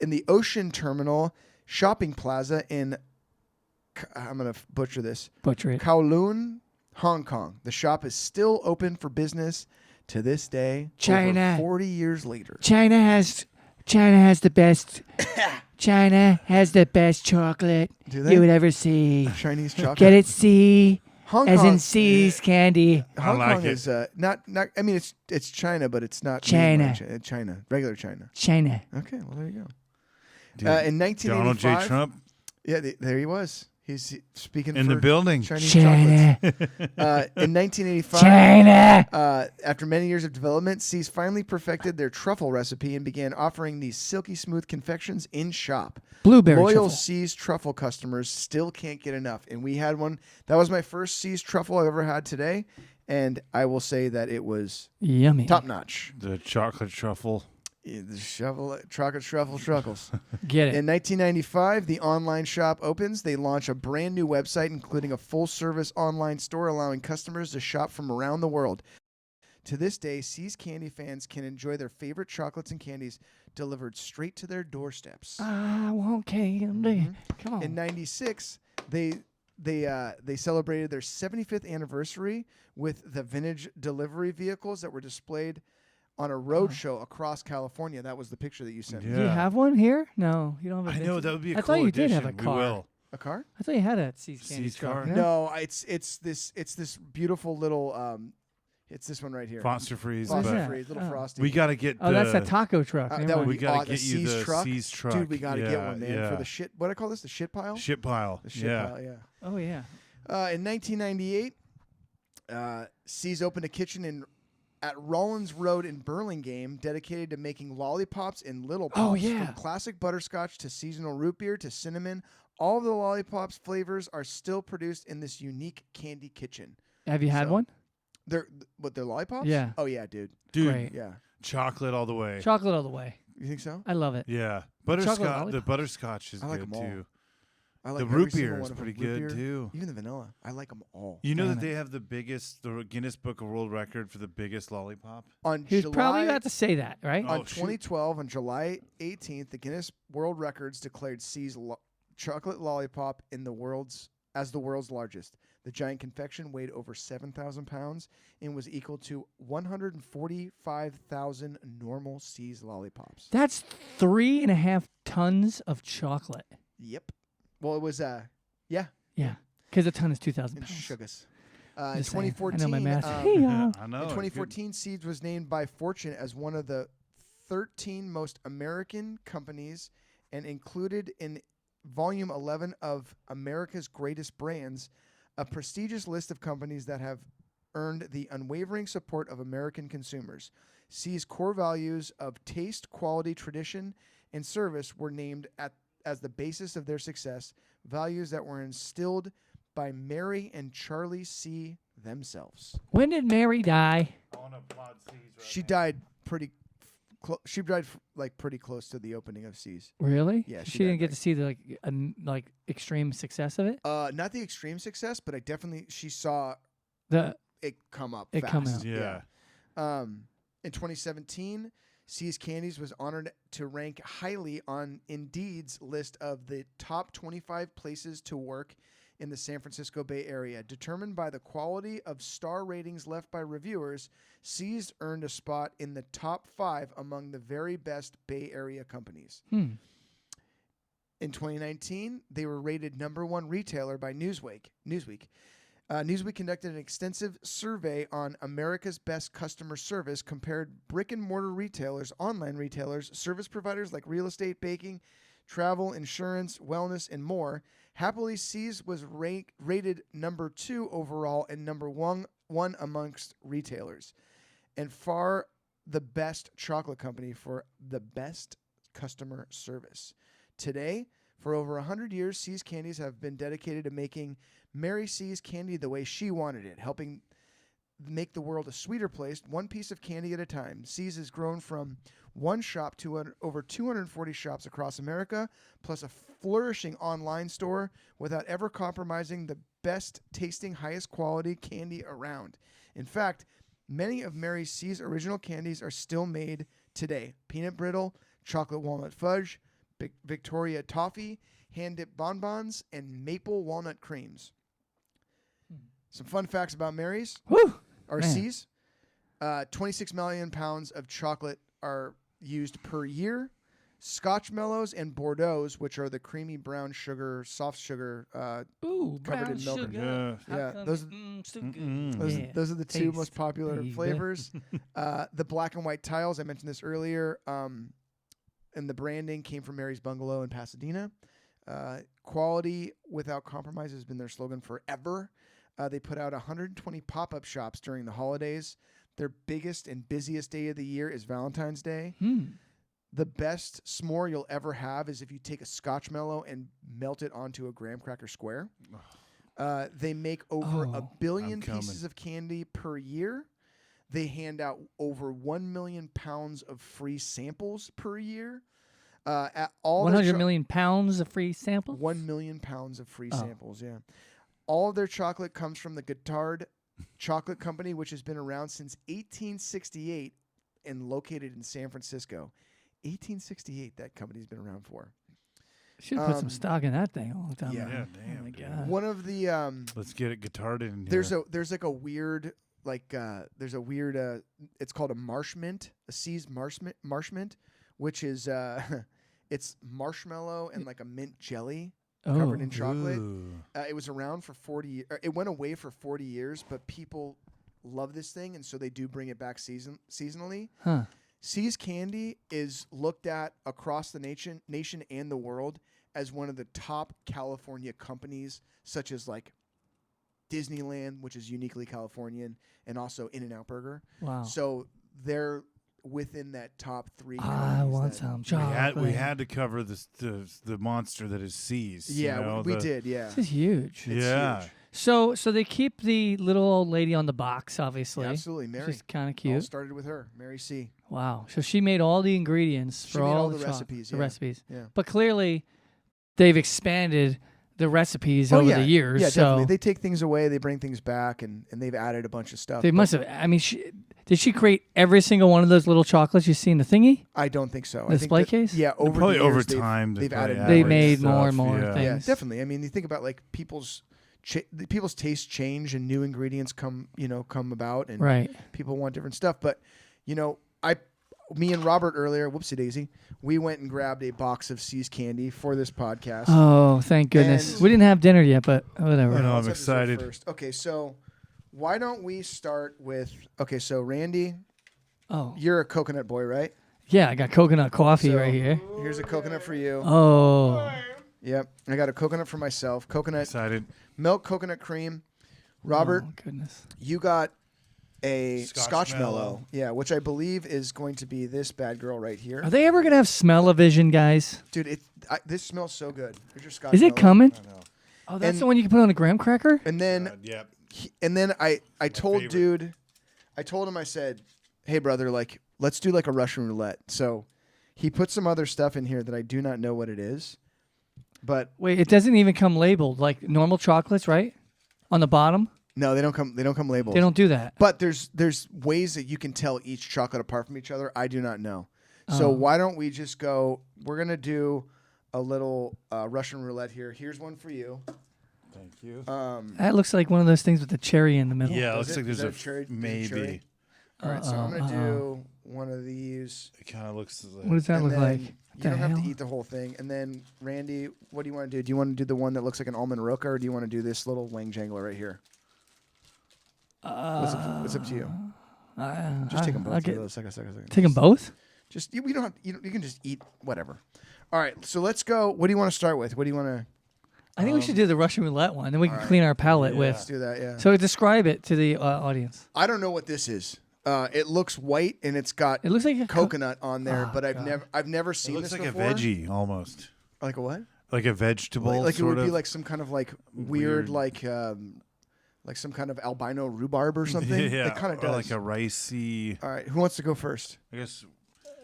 in the Ocean Terminal Shopping Plaza in, I'm going to butcher this, Butcher it. Kowloon, Hong Kong. The shop is still open for business to this day, China. over 40 years later. China has the best. China has the best chocolate Do they? you would ever see. Chinese chocolate. Get it, C, Hong as Kong, in C's candy. Hong I like Kong it. is not. I mean, it's China, but it's not China. mainland China, regular China. China. Okay, well there you go. Dude, In Donald 1985, J. Trump yeah, there he was. He's speaking in for the building. Chinese China. chocolates. In 1985, China. after many years of development, See's finally perfected their truffle recipe and began offering these silky smooth confections in shop. Blueberry Loyal truffle. See's truffle customers still can't get enough, and we had one. That was my first See's truffle I've ever had today, and I will say that it was Yummy. top notch. The chocolate truffle. Yeah, the chocolate truffle truckles. Get it. In 1995, the online shop opens. They launch a brand new website, including a full-service online store, allowing customers to shop from around the world. To this day, See's Candy fans can enjoy their favorite chocolates and candies delivered straight to their doorsteps. I want candy. Come on. In '96, they celebrated their 75th anniversary with the vintage delivery vehicles that were displayed on a road show across California. That was the picture that you sent me. Do you have one here? No, you don't have a I know vintage- that would be a I cool thought you did have a addition. car. We will. A car? I thought you had a See's Candy See's truck. car? Yeah? No, it's this beautiful little it's this one right here. Foster Freeze. Foster What's But that? Freeze, little Oh. frosty. we got to get Oh, that's the- a taco truck. Never that would mind. we be gotta the get you See's the truck. See's truck. Dude, we got to get Yeah, one, man, yeah. for the shit. What do I call this? The shit pile? Shit pile. The shit yeah. pile, yeah. Oh, yeah. In 1998, See's opened a kitchen at Rollins Road in Burlingame, dedicated to making lollipops and little pops. Oh, yeah. From classic butterscotch to seasonal root beer to cinnamon, all of the lollipops flavors are still produced in this unique candy kitchen. Have you had So- one? They're lollipops? Yeah. Oh yeah, dude. Dude, Great. Yeah. chocolate all the way. Chocolate all the way. You think so? I love it. Yeah. Chocolate Butterscotch. The lollipop? butterscotch is I like good 'em all. too. I like The every root single beer one is of 'em. pretty Root good beer, too. Even the vanilla. I like them all. You know Damn that it. they have the Guinness Book of World Record for the biggest lollipop? On He was July, probably about to say that, right? Oh, on shoot. 2012, on July 18th, the Guinness World Records declared See's chocolate lollipop as the world's largest. The giant confection weighed over 7,000 pounds and was equal to 145,000 normal See's lollipops. That's 3.5 tons of chocolate. Yep. Well, it was Yeah, because a ton is 2,000 and pounds. Sugas. In Just saying. 2014, I know my math. I know. in 2014, Seeds was named by Fortune as one of the 13 most American companies and included in Volume 11 of America's Greatest Brands, a prestigious list of companies that have earned the unwavering support of American consumers. Seeds' core values of taste, quality, tradition, and service were named as the basis of their success, values that were instilled by Mary and Charlie C. themselves. When did Mary die? She died pretty she died pretty close to the opening of C's. Really? Yeah, She didn't get to see the extreme success of it. Not the extreme success, but she saw it come up it fast. come out. Yeah. In 2017, C's Candies was honored to rank highly on Indeed's list of the top 25 places to work in the San Francisco Bay Area. Determined by the quality of star ratings left by reviewers, C's earned a spot in the top 5 among the very best Bay Area companies. In 2019, they were rated #1 retailer by Newsweek. Newsweek conducted an extensive survey on America's best customer service, compared brick-and-mortar retailers, online retailers, service providers like real estate, baking, travel, insurance, wellness, and more. Happily, C's was rated #2 overall and #1 amongst retailers, and far the best chocolate company for the best customer service. Today, for over 100 years, C's Candies have been dedicated to making Mary C's candy the way she wanted it, helping make the world a sweeter place, one piece of candy at a time. C's has grown from one shop to over 240 shops across America, plus a flourishing online store, without ever compromising the best tasting, highest quality candy around. In fact, many of Mary C's original candies are still made today. Peanut brittle, chocolate walnut fudge, Victoria toffee, hand-dipped bonbons, and maple walnut creams. Some fun facts about Mary's. Or C's. 26 million pounds of chocolate are used per year. Scotch mellows and Bordeaux's, which are the creamy brown sugar, soft sugar, covered in milk. Sugar. Those are the two most popular flavors. The black and white tiles, I mentioned this earlier, and the branding came from Mary's Bungalow in Pasadena. Quality without compromise has been their slogan forever. They put out 120 pop-up shops during the holidays. Their biggest and busiest day of the year is Valentine's Day. The best s'more you'll ever have is if you take a Scotch mellow and melt it onto a graham cracker square. They make over 1 billion pieces of candy per year. They hand out over 1 million pounds of free samples per year. At all 100 million pounds of free samples? 1 million pounds of free samples, yeah. All of their chocolate comes from the Guittard Chocolate Company, which has been around since 1868 and located in San Francisco. 1868, that company's been around for. Should have put some stock in that thing a long time Yeah. ago. Damn, Oh my dude. God. One of the Let's get it guitared in here. there's like a weird it's called a marshmint, a C's marshmint, which is it's marshmallow and like a mint jelly covered in chocolate. It was around for 40 it went away for 40 years, but people love this thing, and so they do bring it back seasonally. C's Candy is looked at across the nation and the world as one of the top California companies, such as like Disneyland, which is uniquely Californian, and also In-N-Out Burger. Wow. So they're within that top 3. I want some chocolate. We had to cover the monster that is C's. Yeah, we did. Yeah, This is huge. Yeah. huge. So they keep the little old lady on the box, obviously. Yeah, absolutely, Mary. Which is kind of All cute. started with her, Mary C. Wow. So she made all the ingredients She for made all the the recipes, The yeah. recipes. Yeah. But clearly, they've expanded the recipes over the years. Yeah, so definitely. They take things away, they bring things back, and they've added a bunch of stuff. they must have. I mean, did she create every single one of those little chocolates you see in the thingy? I don't think so. The I think display that- case? Yeah, over Probably the years, over time they've probably added. They more made stuff. more and more yeah. things. Yeah, definitely. I mean, you think about like people's tastes change and new ingredients come about, and Right. people want different stuff. But me and Robert earlier, whoopsie daisy, we went and grabbed a box of C's candy for this podcast. Oh, thank goodness. And we didn't have dinner yet, but whatever. I know, Let's I'm have dessert excited. first. Okay, so why don't we start with, so Randy, you're a coconut boy, right? Yeah, I got coconut coffee So, right here. Here's a coconut for you. Oh. Yep. I got a coconut for myself. Coconut Excited. milk, coconut cream. Robert, Oh, goodness. you got a Scotch Scotchmallow. Mellow. Yeah, which I believe is going to be this bad girl right here. Are they ever going to have smell-o-vision, guys? Dude, this smells so good. Here's your Scotchmallow. Is it coming? I know. Oh, that's And- the one you can put on a graham cracker? And then Yep. I told favorite. dude, I told him, I said, hey brother, like let's do like a Russian roulette. So he put some other stuff in here that I do not know what it is. But Wait, it doesn't even come labeled like normal chocolates, right? On the bottom? no, they don't come labeled. They don't do that. But there's ways that you can tell each chocolate apart from each other. I do not know. So Oh. why don't we just go? We're gonna do a little Russian roulette here. Here's one for you. Thank you. That looks like one of those things with the cherry in the middle. Yeah, it Does looks it? like Is there's that a cherry? maybe. Cherry? All right, so I'm gonna do one of these. It kind of looks like. What does that And look then like? You The don't have to hell? eat the whole thing. And then, Randy, what do you want to do? Do you want to do the one that looks like an almond roca, or do you want to do this little wang jangler right here? What's up to you? Just take them both. Second. Take them both? Just we don't have. You can just eat whatever. All right. So let's go. What do you want to start with? What do you want to? I think we should do the Russian roulette one. Then we can clean our palate Yeah. with. Let's do that. Yeah. So describe it to the audience. I don't know what this is. It looks white and it's got It looks like a coconut on there, Oh, but I've God. never It seen looks this like before. a veggie almost. Like a what? Like a vegetable. Like it sort would be of. like some kind of like weird like some kind of albino rhubarb or something. Yeah, It kind of or does. like a ricey. All right, who wants to go first? I guess.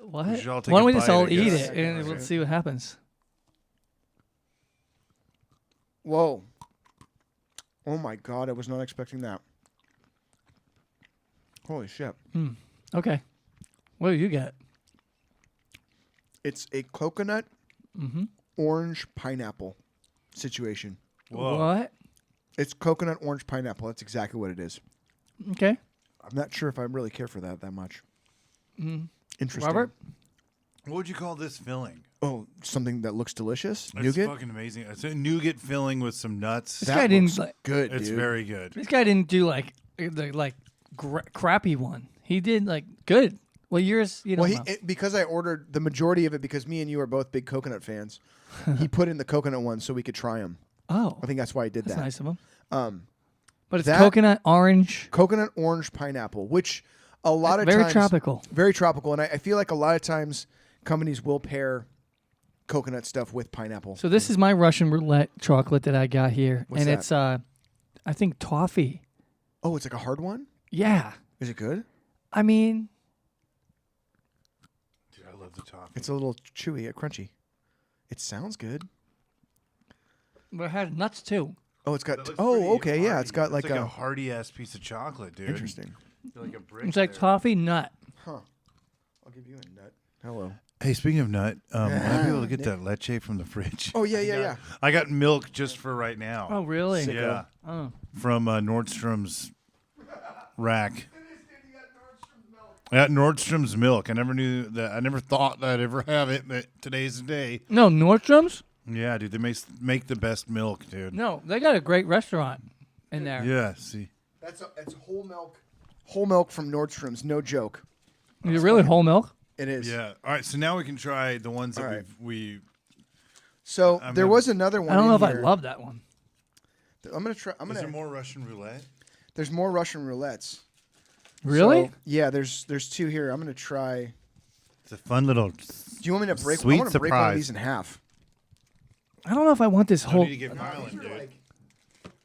What? We should all take Why a don't we just bite, all I eat guess. it and let's see what happens? Whoa. Oh my God, I was not expecting that. Holy shit. Okay. What do you get? It's a coconut orange pineapple situation. Whoa. What? It's coconut orange pineapple. That's exactly what it is. Okay. I'm not sure if I really care for that much. Interesting. Robert? What would you call this filling? Oh, something that looks delicious? It's Nougat? fucking amazing. It's a nougat filling with some nuts. This guy didn't like, Good, It's dude. very good. This guy didn't do like the crappy one. He did like good. Well, yours, you know. Well, because I ordered the majority of it because me and you are both big coconut fans, he put in the coconut one so we could try them. Oh, I think that's why I did that's that. nice of him. But it's that- coconut orange. Coconut orange pineapple, which a lot of Very times... tropical. Very tropical. And I feel like a lot of times companies will pair coconut stuff with pineapple. So this is my Russian roulette chocolate that I got here, What's and that? it's I think toffee. Oh, it's like a hard one? Yeah, Is it good? I mean, Dude, I love the toffee. It's a little chewy, crunchy. It sounds good. but it has nuts too. Oh, it's got... That looks Oh, pretty okay, yeah. hearty. It's got like a a... hearty ass piece of chocolate, dude. Interesting. Like a brick It's like there. toffee nut. Huh. I'll give you a nut. Hello. Hey, speaking of nut, might be able to get that leche from the fridge. Oh, yeah. I got milk just for right now. Oh, really? Sick. yeah, Oh. from Nordstrom's rack. I got Nordstrom's milk. I never knew that. I never thought that I'd ever have it, but today's the day. No, Nordstrom's? Yeah, dude, they make the best milk, dude. No, they got a great restaurant in there. Yeah, see. That's whole milk. Whole milk from Nordstrom's. No joke. Is it really whole milk? It is. Yeah. All right, so now we can try the ones that All right. we So I'm there gonna- was another one. I don't know in if I here. love that one. I'm gonna try. Is there more Russian roulette? There's more Russian roulettes. Really? So, yeah. There's two here. I'm gonna try. It's a fun little. Do you want me to break? Sweet I want to break one of surprise. these in half. I don't know if I want this No whole. need to get violent, These are dude. like-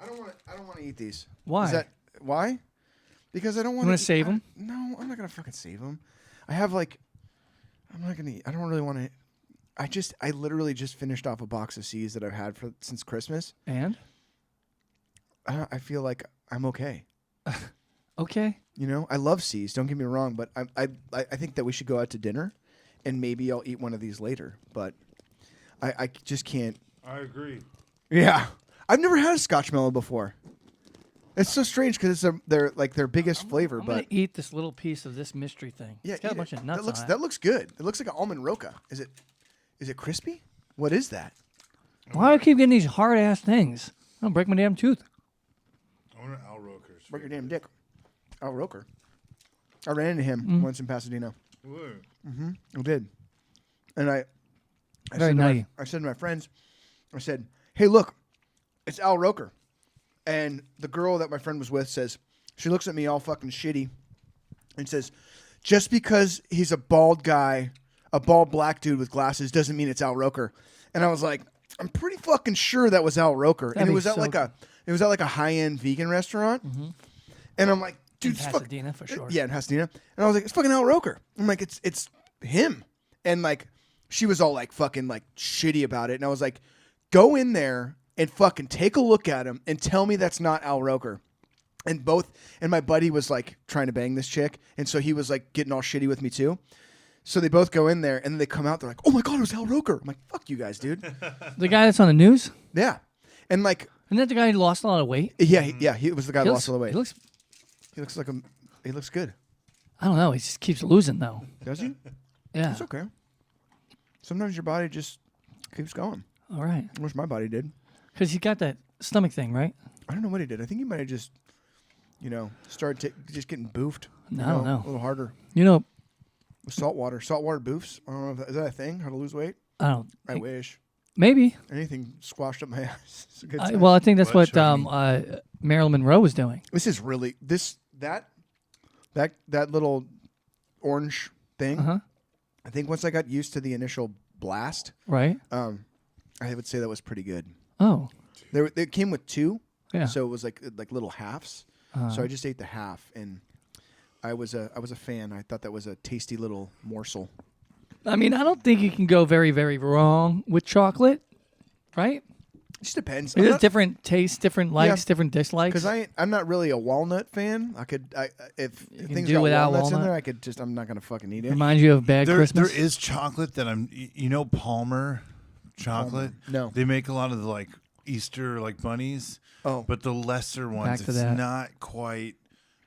I don't want to eat these. Why? Is that why? Because I don't want wanna save 'em? No, I'm not gonna fucking save them. I have like. I'm not gonna eat. I don't really want to. I literally just finished off a box of C's that I've had since Christmas. And? I feel like I'm okay. Okay. You know, I love C's. Don't get me wrong, but I think that we should go out to dinner, and maybe I'll eat one of these later. But I just can't. I agree. Yeah, I've never had a Scotch mellow before. It's so strange because it's their biggest flavor. I'm but gonna eat this little piece of this mystery thing. Yeah, it's got a bunch of nuts on it. That looks good. It looks like an almond roca. Is it crispy? What is that? Why do I keep getting these hard ass things? I'll break my damn tooth. I wonder Al Roker's. Break your damn dick. Al Roker. I ran into him once in Pasadena. I did. And I Very nutty. I said to my friends, I said, "Hey, look, it's Al Roker." And the girl that my friend was with says, she looks at me all fucking shitty and says, "Just because he's a bald guy, a bald black dude with glasses, doesn't mean it's Al Roker." And I was like, I'm pretty fucking sure that was Al Roker. And it was at like a high-end vegan restaurant. And I'm like, dude, in Pasadena for sure. Yeah, in Pasadena. And I was like, it's fucking Al Roker. I'm like, it's him. And like, she was all like fucking like shitty about it. And I was like, go in there and fucking take a look at him and tell me that's not Al Roker. And my buddy was like trying to bang this chick. And so he was like getting all shitty with me too. So they both go in there and then they come out. They're like, oh my God, it was Al Roker. I'm like, fuck you guys, dude. The guy that's on the news? Yeah. And like, isn't that the guy who lost a lot of weight? Yeah, he was the guy who lost all the weight. He looks good. I don't know. He just keeps losing though. Does he? Yeah. It's okay. Sometimes your body just keeps going. All right. I wish my body did. Because he got that stomach thing, right? I don't know what he did. I think he might have just, started just getting boofed. No, I don't know. A little harder. With saltwater boofs. I don't know. Is that a thing? How to lose weight? I wish. Maybe. Anything squashed up my ass. It's a good I think that's what Marilyn Monroe was doing. This is really that little orange thing. I think once I got used to the initial blast, right? I would say that was pretty good. Oh, they came with two, yeah. So it was like little halves. So I just ate the half, and I was a fan. I thought that was a tasty little morsel. I mean, I don't think you can go very, very wrong with chocolate, right? It just depends. There's different tastes, different likes, different dislikes. Because I'm not really a walnut fan. If things do got without walnuts in walnut. there, I'm not gonna fucking eat it. Reminds you of bad Christmas. There is chocolate that Palmer chocolate. No, they make a lot of the like Easter like bunnies. Oh, but the lesser ones, it's not quite.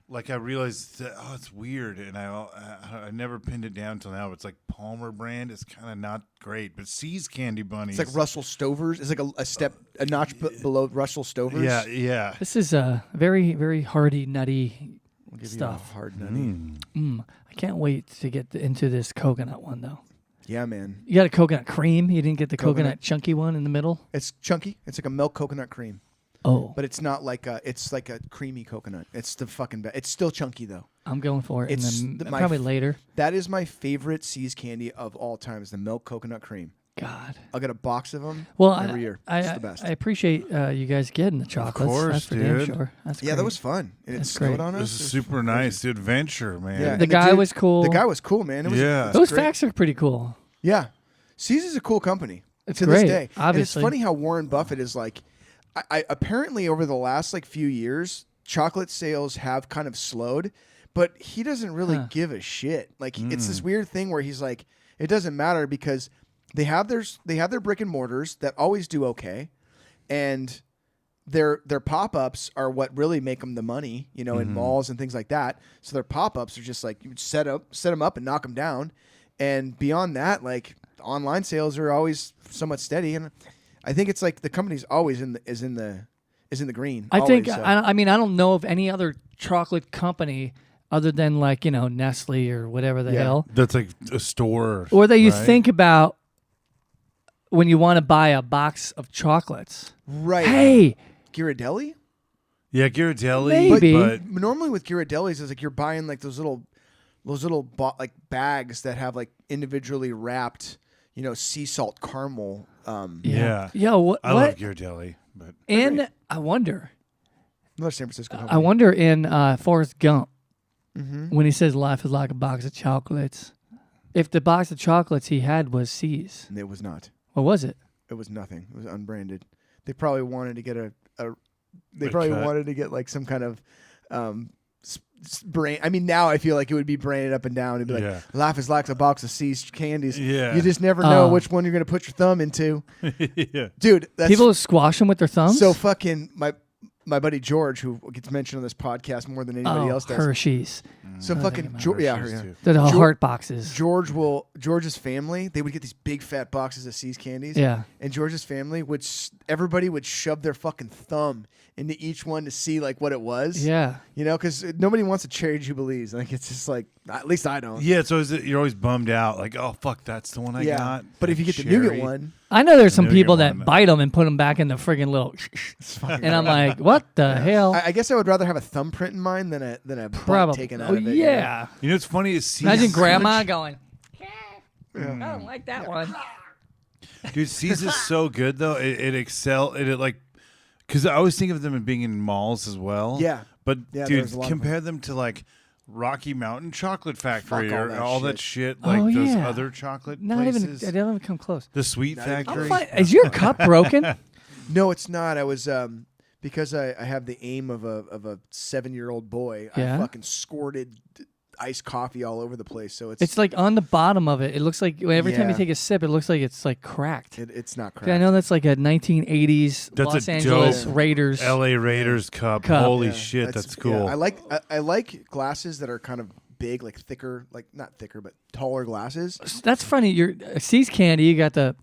Like I realized that it's weird, and I never pinned it down until now. It's like Palmer brand. It's kind of not great, but C's Candy Bunnies. It's like Russell Stover's. It's like a notch below Russell Stover's. Yeah. This is a very, very hearty, nutty stuff. Hard nutty. I can't wait to get into this coconut one though. Yeah, man. You got a coconut cream. You didn't get the coconut chunky one in the middle. It's chunky. It's like a milk coconut cream. Oh, but it's not like it's like a creamy coconut. It's the fucking best. It's still chunky though. I'm going for it. It's probably later. That is my favorite C's candy of all time. Is the milk coconut cream. God, I'll get a box of them every year. It's the best. I appreciate you guys getting the chocolates. Of course, that's for dude. damn sure. That's that was fun. And it snowed on us. This is super nice. The adventure, man. Yeah, the guy was cool. The guy was cool, man. Those facts are pretty cool. Yeah, C's is a cool company to great, this day. Obviously, and it's funny how Warren Buffett is like. I apparently over the last few years, chocolate sales have kind of slowed, but he doesn't really give a shit. Like it's this weird thing where he's like, it doesn't matter because they have their brick and mortars that always do okay, and their pop-ups are what really make them the money, in malls and things like that. So their pop-ups are just like you set them up and knock them down, and beyond that, like online sales are always somewhat steady and. I think it's like the company's always in the green. I think. So. I mean, I don't know of any other chocolate company other than like Nestle or whatever the hell. That's like a store. Or that you think about when you want to buy a box of chocolates. Right. Hey, Ghirardelli. Yeah, Ghirardelli. Maybe. But normally with Ghirardelli's, it's like you're buying like those little like bags that have like individually wrapped. Sea salt caramel. Yeah. Yo, I love Ghirardelli, but and I wonder. Another San Francisco company. I wonder in Forrest Gump when he says life is like a box of chocolates, if the box of chocolates he had was C's. It was not. What was it? It was nothing. It was unbranded. They probably wanted to get wanted to get like some kind of brand. I mean, now I feel like it would be branded up and down. It'd be like, life is like a box of C's candies. Yeah. You just never know which one you're going to put your thumb into. yeah. Dude, people squash them with their thumbs? So fucking, my buddy George, who gets mentioned on this podcast more than anybody else does. Hershey's. So fucking The heart boxes. George's family, they would get these big fat boxes of See's candies. Yeah. And George's family everybody would shove their fucking thumb into each one to see like what it was. Yeah. You know, because nobody wants a cherry jubilees. Like it's just like, at least I don't. Yeah, so you're always bummed out. Like, oh fuck, that's the one I got. But if you get the nougat one, I know there's some people that bite them and put them back in the friggin' little. And I'm like, what the hell? I guess I would rather have a thumbprint in mine than a butt taken out of it. Yeah. You know what's funny is imagine grandma going, I don't like that one. Dude, See's is so good though. It like, because I always think of them as being in malls as well. Yeah. But dude, compare them to like Rocky Mountain Chocolate Factory or all that shit, like those other chocolate places. I don't even come close. The Sweet Factory. Is your cup broken? No, it's not. I was because I have the aim of a 7-year-old boy. I fucking squirted iced coffee all over the place. So it's like on the bottom of it. It looks like every time you take a sip, it looks like it's like cracked. It's not cracked. I know that's like a 1980s Los Angeles Raiders, LA Raiders cup. Holy shit, that's cool. Yeah. I like glasses that are kind of big, like thicker, like not thicker, but taller glasses. That's funny. Your See's candy, you got the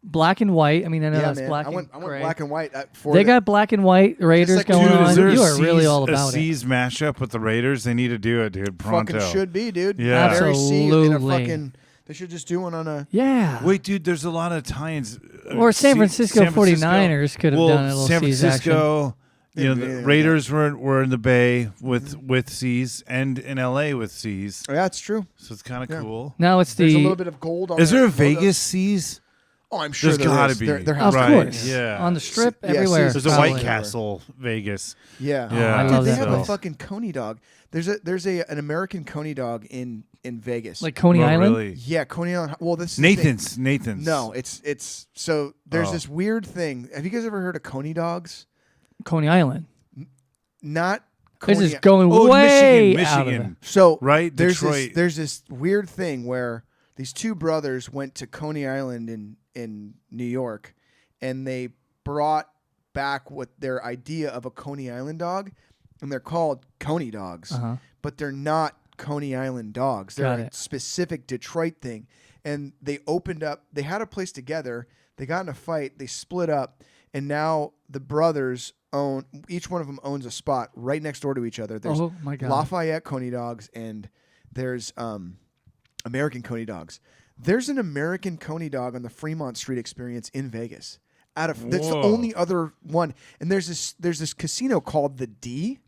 black and white. I mean, I know that's black and gray. I went black and white. They got black and white Raiders going on. You are really all about it. See's mashup with the Raiders. They need to do it, dude. Pronto. Fucking should be, dude. Yeah. Absolutely. They should just do one on a... Yeah. Wait, dude, there's a lot of tie-ins. Or San Francisco 49ers could have done a little San See's Francisco, you know, the Raiders were in the Bay with See's and in LA with See's. Oh, yeah, it's true. So it's kind of cool. Now it's There's a little bit of gold on Is there a Vegas See's? Oh, I'm sure there's got to be. There of course. Yeah. On the Strip, everywhere. There's a White Castle, Vegas. Yeah. Yeah. I love They that have place. a fucking Coney dog. There's an American Coney dog in Vegas. Like Coney Island? Really? Yeah, Coney Island. Well, this is Nathan's. No, it's so there's this weird thing. Have you guys ever heard of Coney dogs? Coney Island. Not Coney. This is going way out of it. Michigan. So right, there's Detroit. there's this weird thing where these two brothers went to Coney Island in New York, and they brought back what their idea of a Coney Island dog, and they're called Coney dogs, but they're not Coney Island dogs. They're a specific Detroit thing, and they opened up. They had a place together. They got in a fight. They split up, and now the brothers own. Each one of them owns a spot right next door to each other. There's Lafayette Coney dogs, and there's American Coney dogs. There's an American Coney dog on the Fremont Street Experience in Vegas. That's the only other one. And there's this casino called the D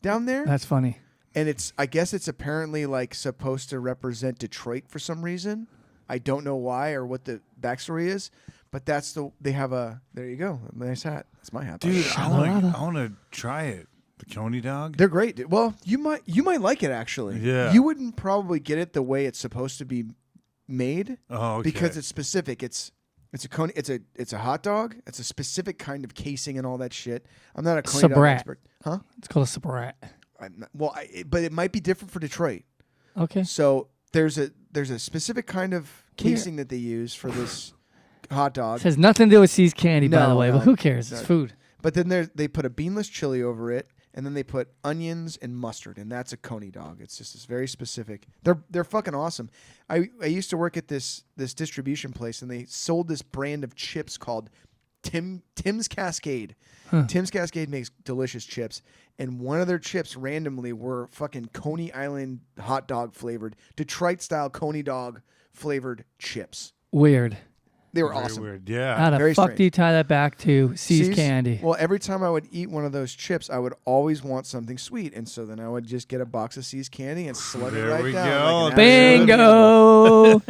down there. That's funny. And I guess it's apparently like supposed to represent Detroit for some reason. I don't know why or what the backstory is, but there you go. Nice hat. That's my hat. Dude, I want to try it. The Coney dog? They're great, dude. Well, you might like it actually. Yeah. You wouldn't probably get it the way it's supposed to be made. Oh, okay. Because it's specific. It's a Coney. It's a hot dog. It's a specific kind of casing and all that shit. I'm not a Coney dog expert. Huh? It's called a sabrat. But it might be different for Detroit. Okay. So there's a specific kind of casing that they use for this hot dog. It has nothing to do with See's candy, by the way, but who cares? It's food. But then they put a beanless chili over it, and then they put onions and mustard, and that's a Coney dog. It's just this very specific. They're fucking awesome. I used to work at this distribution place, and they sold this brand of chips called Tim's Cascade. Tim's Cascade makes delicious chips, and one of their chips randomly were fucking Coney Island hot dog flavored, Detroit style Coney dog flavored chips. Weird. They were Very awesome. Weird. Yeah. How the Very fuck strange. do you tie that back to See's candy? Well, every time I would eat one of those chips, I would always want something sweet, and so then I would just get a box of See's candy and slug it right down. Like Bingo!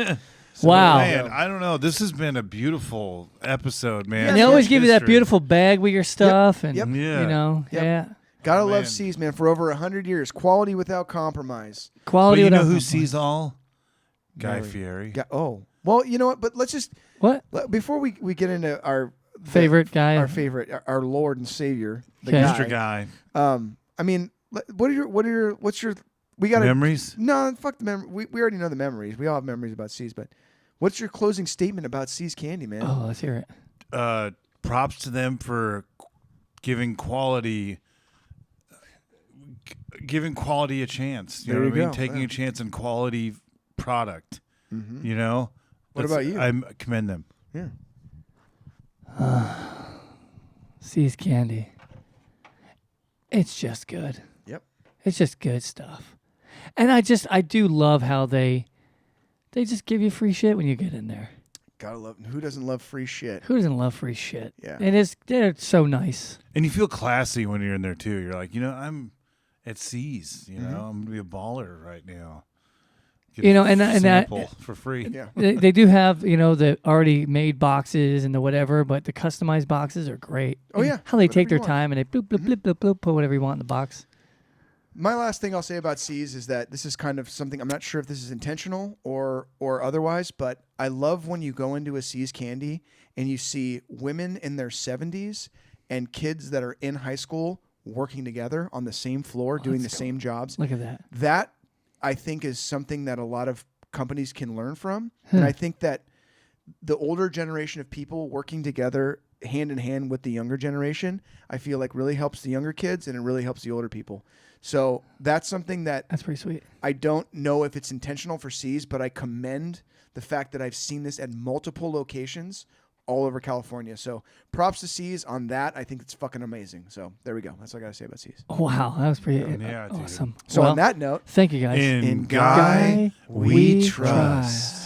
Wow. Man, I don't know. This has been a beautiful episode, man. And they always give you that beautiful bag with your stuff, and Yep. you know, Gotta love See's, man. For over 100 years, quality without compromise. Quality. But you know without who compromise. sees all? Guy Fieri. Well, you know what? But let's just before we get into our favorite guy, our Lord and Savior, the Mr. Guy. I mean, what's your we got memories? No, fuck the memory. We already know the memories. We all have memories about See's, but what's your closing statement about See's candy, man? Oh, let's hear it. Props to them for giving quality a chance. You know what I mean? Taking a chance on quality product. Mm-hmm. You know. What about you? I commend them. Yeah. See's candy. It's just good. Yep. It's just good stuff. And I do love how they just give you free shit when you get in there. Gotta love. Who doesn't love free shit? Who doesn't love free shit? Yeah. They're so nice. And you feel classy when you're in there too. You're like, I'm at C's. You know, I'm gonna be a baller right now. Get and that for free. Yeah. They do have the already made boxes and the whatever, but the customized boxes are great. Oh yeah. How they Whatever take their you want. time and they bloop bloop bloop bloop bloop, put whatever you want in the box. My last thing I'll say about C's is that this is kind of something I'm not sure if this is intentional or otherwise, but I love when you go into a C's Candy and you see women in their 70s and kids that are in high school working together on the same floor doing the same jobs. Look at that. That I think is something that a lot of companies can learn from. And I think that the older generation of people working together hand in hand with the younger generation, I feel like really helps the younger kids and it really helps the older people. So that's something that's pretty sweet. I don't know if it's intentional for C's, but I commend the fact that I've seen this at multiple locations all over California. So props to C's on that. I think it's fucking amazing. So there we go. That's all I got to say about C's. Wow, that was pretty Yeah, awesome. So well, on that note, thank you guys. In Guy we trust.